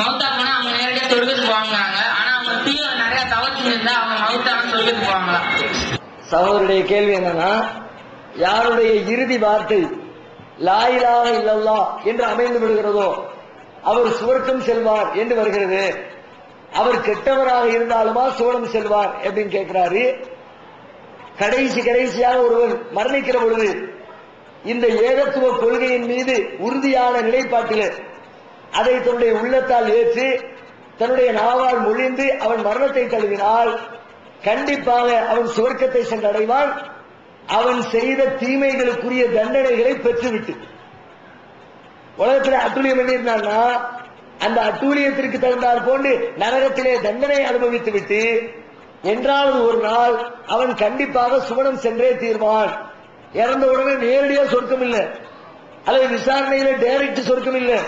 மவுத்தா போனா அவங்க நேரடியா தொழுகத்துக்கு போவாங்க. ஆனா அவங்க தீவிர நிறைய தவறு இருந்தா அவங்க மவுத்தான்னு சொல்லிட்டு போவாங்களா? சகோதரருடைய கேள்வி என்னன்னா, யாருடைய இறுதி வார்த்தை லா இலாஹ இல்லல்லாஹ் என்று அமைந்து விடுகிறதோ அவர் சுவர்க்கம் செல்வார் என்று வருகிறது. அவர் கெட்டவராக இருந்தாலுமா சுவனம் செல்வார் அப்படின்னு கேட்கிறாரு. கடைசியாக ஒருவர் மரணிக்கிற பொழுது இந்த ஏகத்துவ கொள்கையின் மீது உறுதியான நிலைப்பாட்டில் அதை தன்னுடைய உள்ளத்தால் ஏற்று தன்னுடைய நாவால் மொழிந்து அவன் மரணத்தை தழுவினால் கண்டிப்பாக அவன் சுவர்க்கத்தை சென்றடைவான். அவன் செய்த தீமைகளுக்குரிய தண்டனைகளை பெற்றுவிட்டு உலகத்தில் அட்டூழியம் பண்ணியிருந்தான்னா அந்த அட்டூழியத்திற்கு தகுந்தார் போன்று நரகத்திலே தண்டனை அனுபவித்து விட்டு என்றாவது ஒரு நாள் அவன் கண்டிப்பாக சுவனம் சென்றே தீர்வான். இறந்த உடனே நேரடியாக சொர்க்கம் இல்லை, அல்லது விசாரணையில டைரக்ட் சொர்க்கம் இல்லை,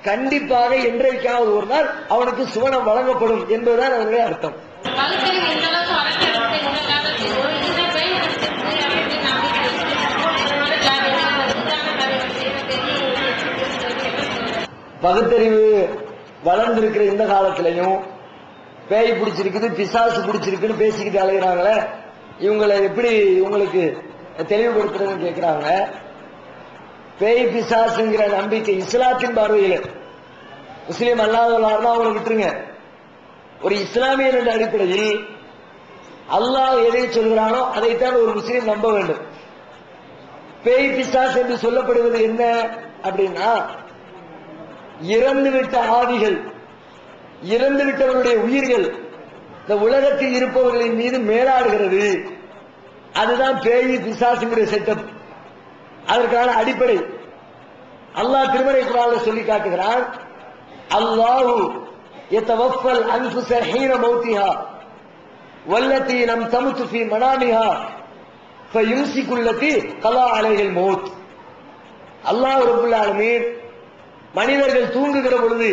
கண்டிப்பாக என்றைக்காவது ஒரு நாள் அவனுக்கு சுவனம் வழங்கப்படும் என்பதுதான் அதனுடைய அர்த்தம். பகுத்தறிவு வளர்ந்திருக்கிற இந்த காலத்திலையும் பேய் பிடிச்சிருக்குது, பிசாசு பிடிச்சிருக்குன்னு பேசிக்கிட்டு அலைகிறாங்களே, இவங்களை எப்படி உங்களுக்கு தெளிவுபடுத்துறதுன்னு கேட்கிறாங்க. பேய் பிசாசுங்கிற நம்பிக்கை இஸ்லாத்தின் பார்வையில் முஸ்லீம் அல்லாதவர்களாக அவங்களை விட்டுருங்க. ஒரு இஸ்லாமியர் என்ற அடிப்படையில் அல்லாஹ் எதை சொல்கிறானோ அதைத்தான் ஒரு முஸ்லீம் நம்ப வேண்டும். பேய் பிசாசு என்று சொல்லப்படுவது என்ன அப்படின்னா, இறந்துவிட்ட ஆவிகள், இறந்துவிட்டவர்களுடைய உயிர்கள் இந்த உலகத்தில் இருப்பவர்களின் மீது மேலாடுகிறது. அதுதான் பேய் பிசாசுங்கிற செட்டப். அதற்கான அடிப்படை அல்லாஹ் திருமறை குர்ஆனில் சொல்லி காட்டுகிறான். அல்லாஹு யதவஃபல் அன்ஃபுஸ ஹீன மௌத்திஹா வல்லதி லம் தமுத் ஃபீ மனாமிஹா ஃபயும்சிகு அல்லதி கலா அலைஹில் மௌத். அல்லாஹ் ரப்பல் ஆலமீன் மனிதர்கள் தூங்குகிற பொழுது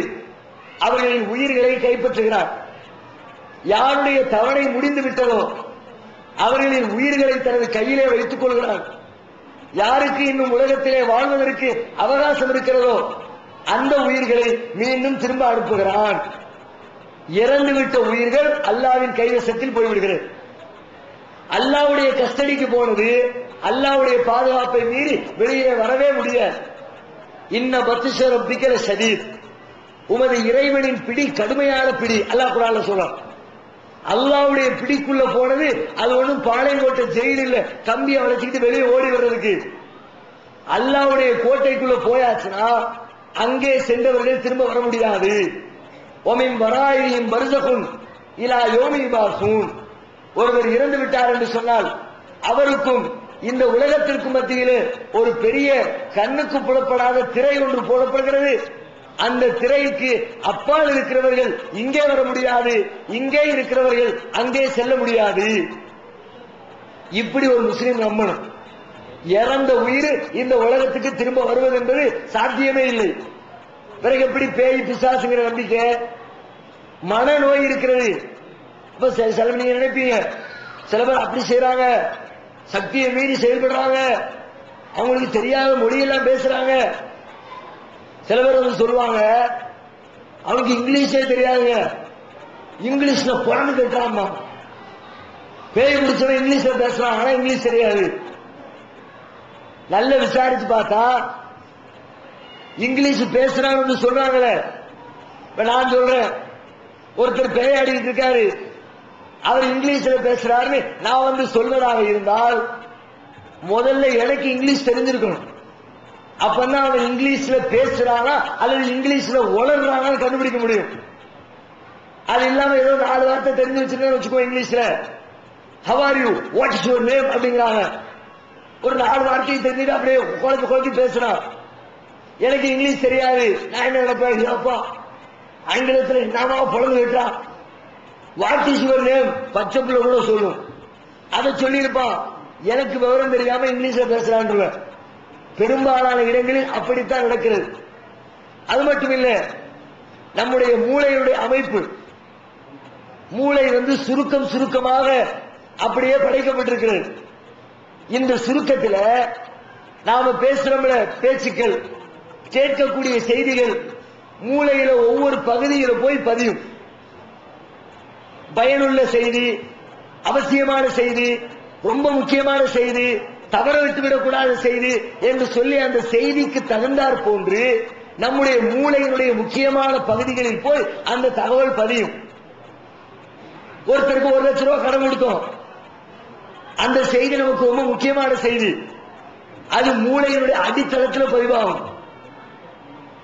அவர்களின் உயிர்களை கைப்பற்றுகிறார். யாருடைய தவணை முடிந்து விட்டதோ அவர்களின் உயிர்களை தனது கையிலே வைத்துக் கொள்கிறார். யாருக்கு இன்னும் உலகத்திலே வாழ்வதற்கு அவகாசம் இருக்கிறதோ அந்த உயிர்களை மீண்டும் திரும்ப அனுப்புகிறான். இறந்துவிட்ட உயிர்கள் அல்லாஹ்வின் கைவசத்தில் போய்விடுகிறது. அல்லாஹ்வுடைய கஸ்டடிக்கு போனது அல்லாஹ்வுடைய பாதுகாப்பை மீறி வெளியே வரவே முடியாது. இன்ன பத்ஷ ரப்பிக லஷதீத், உமது இறைவனின் பிடி கடுமையான பிடி. அல்லாஹ் குர்ஆன்ல சொல்றான். அல்லாஹ்வுடைய பிடிக்குள்ள போனது அது ஒண்ணும் பாளையங்கோட்டை ஜெயில் இல்ல, கம்பியை வளைச்சிக்கிட்டு வெளியே ஓடி வர்றதுக்கு. அல்லாஹ்வுடைய கோட்டைக்குள்ள போயாச்சுன்னா அங்கே சென்றவர்கள் திரும்ப வர முடியாது. ஒமின் வராயியும் பர்ஸகுன் இலா யௌமி யுபாஸூன், ஒருவர் இறந்து விட்டார் என்று சொன்னால் அவருக்கும் இந்த உலகத்திற்கும் மத்தியிலே ஒரு பெரிய கண்ணுக்கு புலப்படாத திரை ஒன்று போடப்படுகிறது. அந்த திரைக்கு அப்பால் இருக்கிறவர்கள் இங்கே வர முடியாது, இங்கே இருக்கிறவர்கள் அங்கே செல்ல முடியாது. இப்படி ஒரு முஸ்லிம் நம்பணும். இறந்த உயிர் இந்த உலகத்துக்கு திரும்ப வருவது என்பது சாத்தியமே இல்லை. பிறகு எப்படி பேய் பிசாசுங்கிற நம்பிக்கை? மனநோய் இருக்கிறது. இப்ப சில நீங்க நினைப்பீங்க சில பேர் அப்படி செய்யறாங்க, சக்தியை மீறி செயல்படுறாங்க, அவங்களுக்கு தெரியாத மொழியெல்லாம் பேசுறாங்க. சில பேர் வந்து சொல்லுவாங்க அவனுக்கு இங்கிலீஷே தெரியாதுங்க, இங்கிலீஷ்ல புறந்து கேட்டாமா. பேய் பிடிச்சவன் இங்கிலீஷ்ல பேசுறான், ஆனா இங்கிலீஷ் தெரியாது. நல்ல விசாரிச்சு பார்த்தா இங்கிலீஷ் பேசுறான்னு சொல்றாங்களே. இப்ப நான் சொல்றேன் ஒருத்தர் பேயாடிட்டு இருக்காரு, அவர் இங்கிலீஷ்ல பேசுறாருன்னு நான் வந்து சொல்வதாக இருந்தால் முதல்ல எனக்கு இங்கிலீஷ் தெரிஞ்சிருக்கணும். அப்பதான் அவன் இங்கிலீஷ்ல பேசுறானா அல்லது இங்கிலீஷ்ல உளறானான்னு கண்டுபிடிக்க முடியும். அது இல்லாம ஏதோ 4 வார்த்தை தெரிஞ்சு வச்சிருக்கேன்னு வச்சுக்கோ. இங்கிலீஷ்ல how are you, what is your name அப்படிங்கிறாங்க. ஒரு 4 வார்த்தையை தெரிஞ்சுட்டு அப்படியே குழப்பி பேசுறான். எனக்கு இங்கிலீஷ் தெரியாது. நான் என்ன நினைப்பேன், அப்பா ஆங்கிலத்தில் நாம புலந்து விட்டான். வாட் இஸ் யுவர் நேம் பச்சை பிள்ளை கூட சொல்லும். அதை சொல்லியிருப்பான். எனக்கு விவரம் தெரியாம இங்கிலீஷ்ல பேசுறான். பெரும்பாலான இடங்களில் அப்படித்தான் நடக்கிறது. அது மட்டும் இல்ல, நம்முடைய மூளையுடைய அமைப்பு, மூளை வந்து சுருக்கமாக அப்படியே படைக்கப்பட்டிருக்கிறது. இந்த சுருக்கத்தில் நாம பேசுறோம்ல பேச்சுக்கள், கேட்கக்கூடிய செய்திகள் மூளையில ஒவ்வொரு பகுதியில போய் பதியும். பயனுள்ள செய்தி, அவசியமான செய்தி, ரொம்ப முக்கியமான செய்தி, தவற விட்டுவிடக்கூடாத செய்தி என்று சொல்லி அந்த செய்திக்கு தகுந்தாற் போன்று நம்முடைய மூளையினுடைய முக்கியமான பகுதிகளில் போய் அந்த தகவல் பதியும். ஒருத்தருக்கு 1 லட்சம் ரூபாய் கடன் கொடுத்தோம், அந்த செய்தி நமக்கு ரொம்ப முக்கியமான செய்தி, அது மூளையினுடைய அடித்தளத்தில் பதிவாகும்.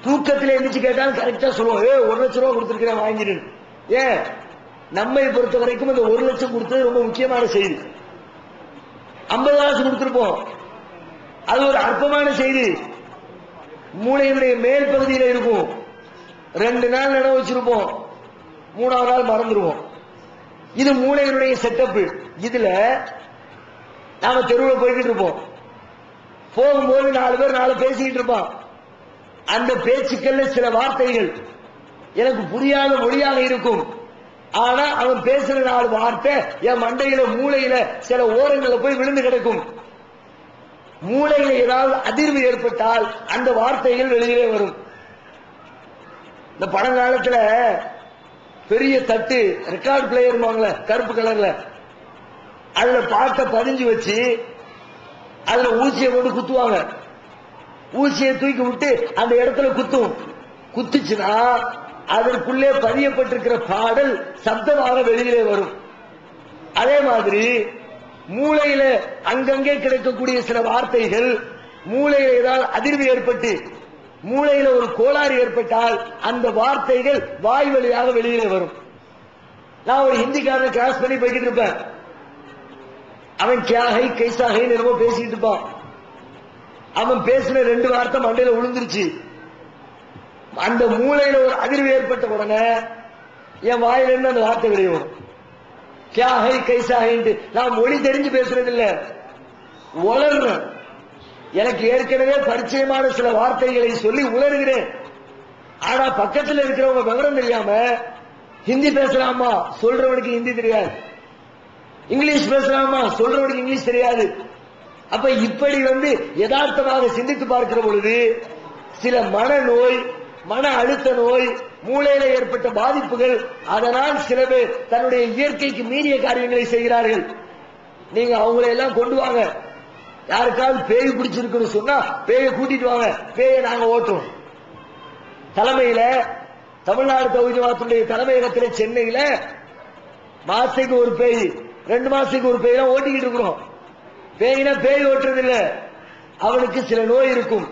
தூக்கத்தில் எந்திரிச்சு கேட்டாலும் கரெக்டா சொல்லுவோம், 1 லட்சம் ரூபாய் கொடுத்திருக்கிறேன் வாங்கிடு. ஏன்? நம்மை பொறுத்த வரைக்கும் இந்த 1 லட்சம் கொடுத்தது ரொம்ப முக்கியமான செய்தி. 50 காசு கொடுத்திருப்போம், அது ஒரு அற்பமான செய்தி, மூளையினுடைய மேல் பகுதியில் இருக்கும். 2 நாள் நினைவு வச்சிருப்போம், 3ஆவது நாள் மறந்துடுவோம். இது மூளையினுடைய செட்டப். இதுல நாம தெருவில் போய்கிட்டு இருப்போம், போகும்போது 4 பேர் 4 பேசிக்கிட்டு இருப்பான். அந்த பேச்சுக்கள்ல சில வார்த்தைகள் எனக்கு புரியாத மொழியாக இருக்கும். ஆனா அவன் பேசுற 4 வார்த்தை என் மண்டையில மூளையில சில ஓரங்களை போய் விழுந்து கிடக்கும். மூளையில ஏதாவது அதிர்வு ஏற்பட்டால் அந்த வார்த்தைகள் வெளியிலே வரும். இந்த பழங்காலத்துல பெரிய தட்டு ரெக்கார்ட் பிளேயர் கருப்பு கலர்ல, அதுல பாட்டை பதிஞ்சு வச்சு அதுல ஊசியை கொண்டு குத்துவாங்க. ஊசியை தூக்கி விட்டு அந்த இடத்துல குத்தும். குத்துச்சுன்னா அதற்குள்ளே பதியப்பட்டிருக்கிற பாடல் சப்தமாக வெளியிலே வரும். அதே மாதிரி மூளையில அங்கங்கே கிடைக்கக்கூடிய சில வார்த்தைகள் மூளையில ஏதாவது அதிர்வு ஏற்பட்டு மூளையில ஒரு கோளாறு ஏற்பட்டால் அந்த வார்த்தைகள் வாய் வழியாக வெளியிலே வரும். நான் ஒரு ஹிந்திக்காரனை கிராஸ் பண்ணி போய்கிட்டு இருப்பேன், அவன் கியாகை கைசாகை என்னமோ பேசிட்டு இருப்பான். அவன் பேசின 2 வார்த்தை மண்டையில விழுந்துருச்சு. அந்த மூளையில ஒரு அதிர்வு ஏற்பட்ட உடனே என் வாயிலிருந்து அந்த வார்த்தை வெளியே வரும். கியாகை கைசாகை. நான் மொழி தெரிஞ்சு பேசுறது இல்ல, உளர்றேன். எனக்கு ஏற்கனவே பரிச்சயமான சில வார்த்தைகளை சொல்லி உளறுகிறேன். ஆனா பக்கத்துல இருக்கிறவங்க விவரம் தெரியாம ஹிந்தி பேசலாமா சொல்றவனுக்கு ஹிந்தி தெரியாது, இங்கிலீஷ் பேசலாமா சொல்றவனுக்கு இங்கிலீஷ் தெரியாது. அப்ப இப்படி யதார்த்தமாக சிந்தித்து பார்க்கிற பொழுது சில மனநோய், மன அழுத்த நோய், மூளையில ஏற்பட்ட பாதிப்புகள், அதனால் சில பேர் தன்னுடைய இயற்கைக்கு மீறிய காரியங்களை செய்கிறார்கள். நீங்க அவங்களை எல்லாம் கொண்டு வாங்க, யாருக்காவது பேய் பிடிச்சிருக்குன்னு சொன்னா பேயை கூட்டிட்டு வாங்க, பேயை நாங்க ஓட்டுறோம். தலைமையில தமிழ்நாடு தௌஹீத் ஜமாத்துடைய தலைமையகத்தில் சென்னையில மாசத்துக்கு ஒரு பேய், 2 மாசத்துக்கு ஒரு பேய் ஓட்டிக்கிட்டு இருக்கிறோம். பேயினா பேய் ஓட்டுறது இல்ல, அவனுக்கு சில நோய் இருக்கும்,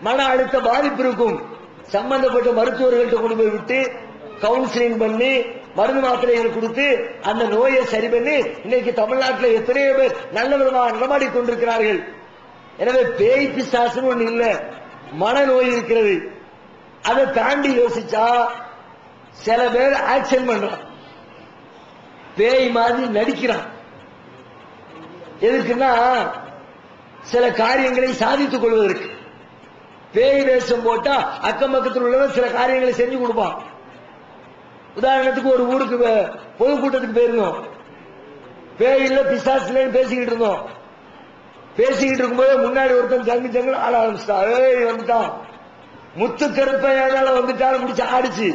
மன அழுத்த பாதிப்பு இருக்கும். சம்பந்தப்பட்ட மருத்துவர்கள்ட்ட கொண்டு போய் விட்டு கவுன்சிலிங் பண்ணி மருந்து மாத்திரைகள் கொடுத்து அந்த நோயை சரி பண்ணி இன்னைக்கு தமிழ்நாட்டில் எத்தனையோ பேர் நல்ல விதமாக நடமாடி கொண்டிருக்கிறார்கள். எனவே பேய் பிசாசுன்னு ஒண்ணு இல்ல, மனநோய் இருக்கிறது. அதை தாண்டி யோசிச்சா சில பேர் ஆக்ஷன் பண்றான், பேய் மாதிரி நடிக்கிறான். எதுக்குன்னா சில காரியங்களை சாதித்துக் கொள்வதற்கு. பேய் வேஷம் போட்டா அக்கம் பக்கத்தில் உள்ளவன் சில காரியங்களை செஞ்சு கொடுப்பான். உதாரணத்துக்கு ஒரு ஊருக்கு பொதுக்கூட்டத்துக்கு போயிருந்தோம், பேய் இல்ல பிசாசு இல்லைன்னு பேசிக்கிட்டு இருந்தோம். பேசிக்கிட்டு இருக்கும்போது முன்னாடி ஒருத்தன் ஜங்கு ஆட ஆரம்பிச்சிட்டான். ஏய் வந்துட்டான், முத்து கருப்பையானால வந்துட்டாலும் முடிச்சு ஆடிச்சு.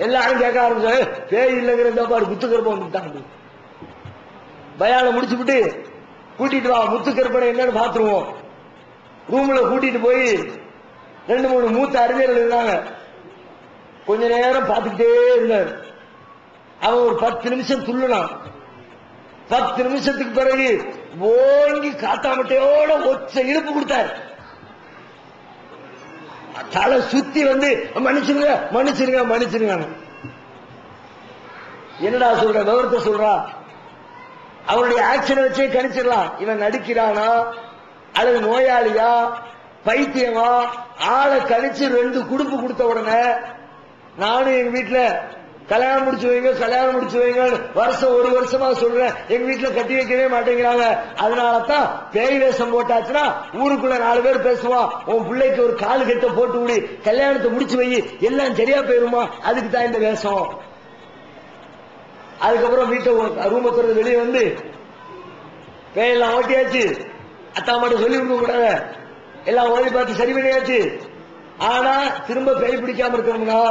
எல்லாரும் கேட்க ஆரம்பிச்சாங்க, பேய் இல்லைங்கிற பாரு முத்து கருப்பை வந்துட்டாங்க. பயால முடிச்சு விட்டு கூட்டிட்டு வா, முத்து கருப்பனை என்னன்னு பாத்துருவோம். ரூம்ல கூட்டிட்டு போய் 2-3 மூத்த அறிஞர்கள் இருந்தாங்க. கொஞ்ச நேரம் பார்த்துக்கிட்டே இருந்தார். அவன் ஒரு 10 நிமிஷம் துள்ளுனான். 10 நிமிஷத்துக்கு பிறகு ஓங்கி காத்தாமட்டையோட ஒச்ச இழுப்பு கொடுத்தார். தலை சுத்தி மன்னிச்சிருங்க மன்னிச்சிருங்க மன்னிச்சிருங்க. என்னடா சொல்ற, விவரத்தை சொல்றா. அவனுடைய ஆக்ஷனை வச்சே கணிச்சிடலாம் இவன் நடிக்கிறானா அல்லது நோயாளியா பைத்தியமா. ஆளை கணிச்சு 2 குடுப்பு கொடுத்த உடனே நானும் எங்க வீட்டுல கல்யாணம் முடிச்சு வைங்க வருஷம் 1 வருஷமா சொல்றேன், எங்க வீட்டுல கட்டி வைக்கவே மாட்டேங்கிறாங்க. அதனாலதான் பேய் வேஷம் போட்டாச்சுன்னா ஊருக்குள்ள 4 பேர் பேசுவான், உன் பிள்ளைக்கு ஒரு காலு கட்ட போட்டு விடு, கல்யாணத்தை முடிச்சு வை, எல்லாம் சரியா போயிருமா, அதுக்கு தான் இந்த வேஷம். அதுக்கப்புறம் வீட்டை ரூம திறந்து வெளியே பேயெல்லாம் ஓட்டியாச்சு, அத்தா மட்டும் சொல்லி கொடுக்க கூடாது, எல்லாம் ஓடி பார்த்து சரி பண்ணியாச்சு. ஆனா திரும்ப பேய் பிடிக்காம இருக்கணும்னா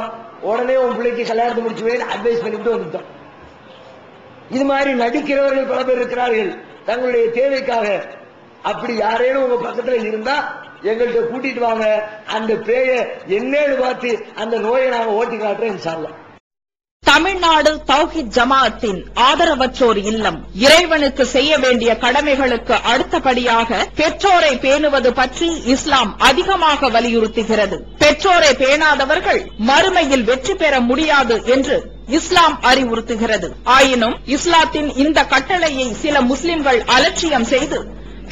உடனே உன் பிள்ளைக்கு கல்யாணத்தை முடிச்சு போய் அட்வைஸ் பண்ணிட்டு வந்துட்டோம். இது மாதிரி நடிக்கிறவர்கள் பல பேர் இருக்கிறார்கள் தங்களுடைய தேவைக்காக. அப்படி யாரேனும் உங்க பக்கத்துல இருந்தா எங்கள்கிட்ட கூட்டிட்டு வாங்க, அந்த பேய என்னன்னு பார்த்து அந்த நோயை நாங்க ஓட்டி காட்டுறோம் இன்ஷா அல்லாஹ். தமிழ்நாடு தௌஹீத் ஜமாஅத்தின் ஆதரவற்றோர் இல்லம் இறைவனுக்கு செய்ய வேண்டிய கடமைகளுக்கு அடுத்தபடியாக பெற்றோரை பேணுவது பற்றி இஸ்லாம் அதிகமாக வலியுறுத்துகிறது. பெற்றோரை பேணாதவர்கள் மறுமையில் வெற்றி பெற முடியாது என்று இஸ்லாம் அறிவுறுத்துகிறது. ஆயினும் இஸ்லாத்தின் இந்த கட்டளையை சில முஸ்லிம்கள் அலட்சியம் செய்து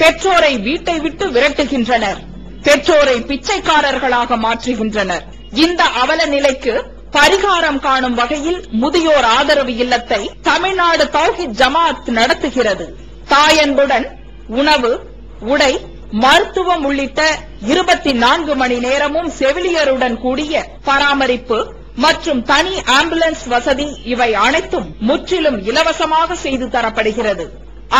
பெற்றோரை வீட்டை விட்டு விரட்டுகின்றனர், பெற்றோரை பிச்சைக்காரர்களாக மாற்றுகின்றனர். இந்த அவல நிலைக்கு பரிகாரம் காணும் வகையில் முதியோர் ஆதரவு இல்லத்தை தமிழ்நாடு தௌஹீத் ஜமாஅத் நடத்துகிறது. தாயன்புடன் உணவு, உடை, மருத்துவம் உள்ளிட்ட 24 மணி நேரமும் செவிலியருடன் கூடிய பராமரிப்பு மற்றும் தனி ஆம்புலன்ஸ் வசதி இவை அனைத்தும் முற்றிலும் இலவசமாக செய்து தரப்படுகிறது.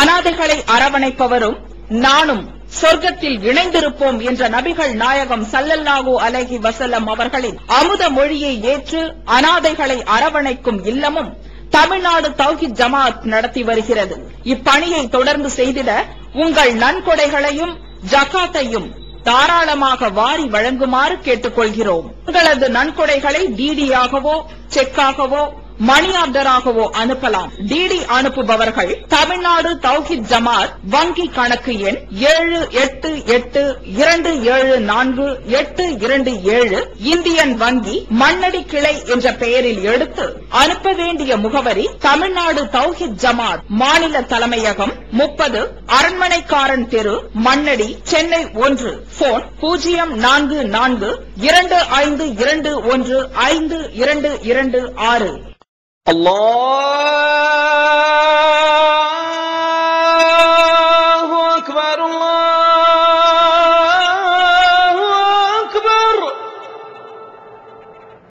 அனாதைகளை அரவணைப்பவரும் நானும் சொர்க்கத்தில் இணைந்திருப்போம் என்ற நபிகள் நாயகம் ஸல்லல்லாஹு அலைஹி வஸல்லம் அவர்களின் அமுத மொழியை ஏற்று அனாதைகளை அரவணைக்கும் இல்லமும் தமிழ்நாடு தௌஹீத் ஜமாஅத் நடத்தி வருகிறது. இப்பணியை தொடர்ந்து செய்திட உங்கள் நன்கொடைகளையும் ஜகாத்தையும் தாராளமாக வாரி வழங்குமாறு கேட்டுக் கொள்கிறோம். உங்களது நன்கொடைகளை டிடியாகவோ செக்காகவோ மணி ஆர்டராகவோ அனுப்பலாம். டிடி அனுப்புபவர்கள் தமிழ்நாடு தௌஹீத் ஜமாஅத் வங்கி கணக்கு எண் 7882748827 இந்தியன் வங்கி மண்ணடி கிளை என்ற பெயரில் எடுத்து அனுப்ப வேண்டிய முகவரி தமிழ்நாடு தௌஹீத் ஜமாஅத் மாநில தலைமையகம் 30 அரண்மனைக்காரன் தெரு மண்ணடி சென்னை 1. போன் 044252152226. Allah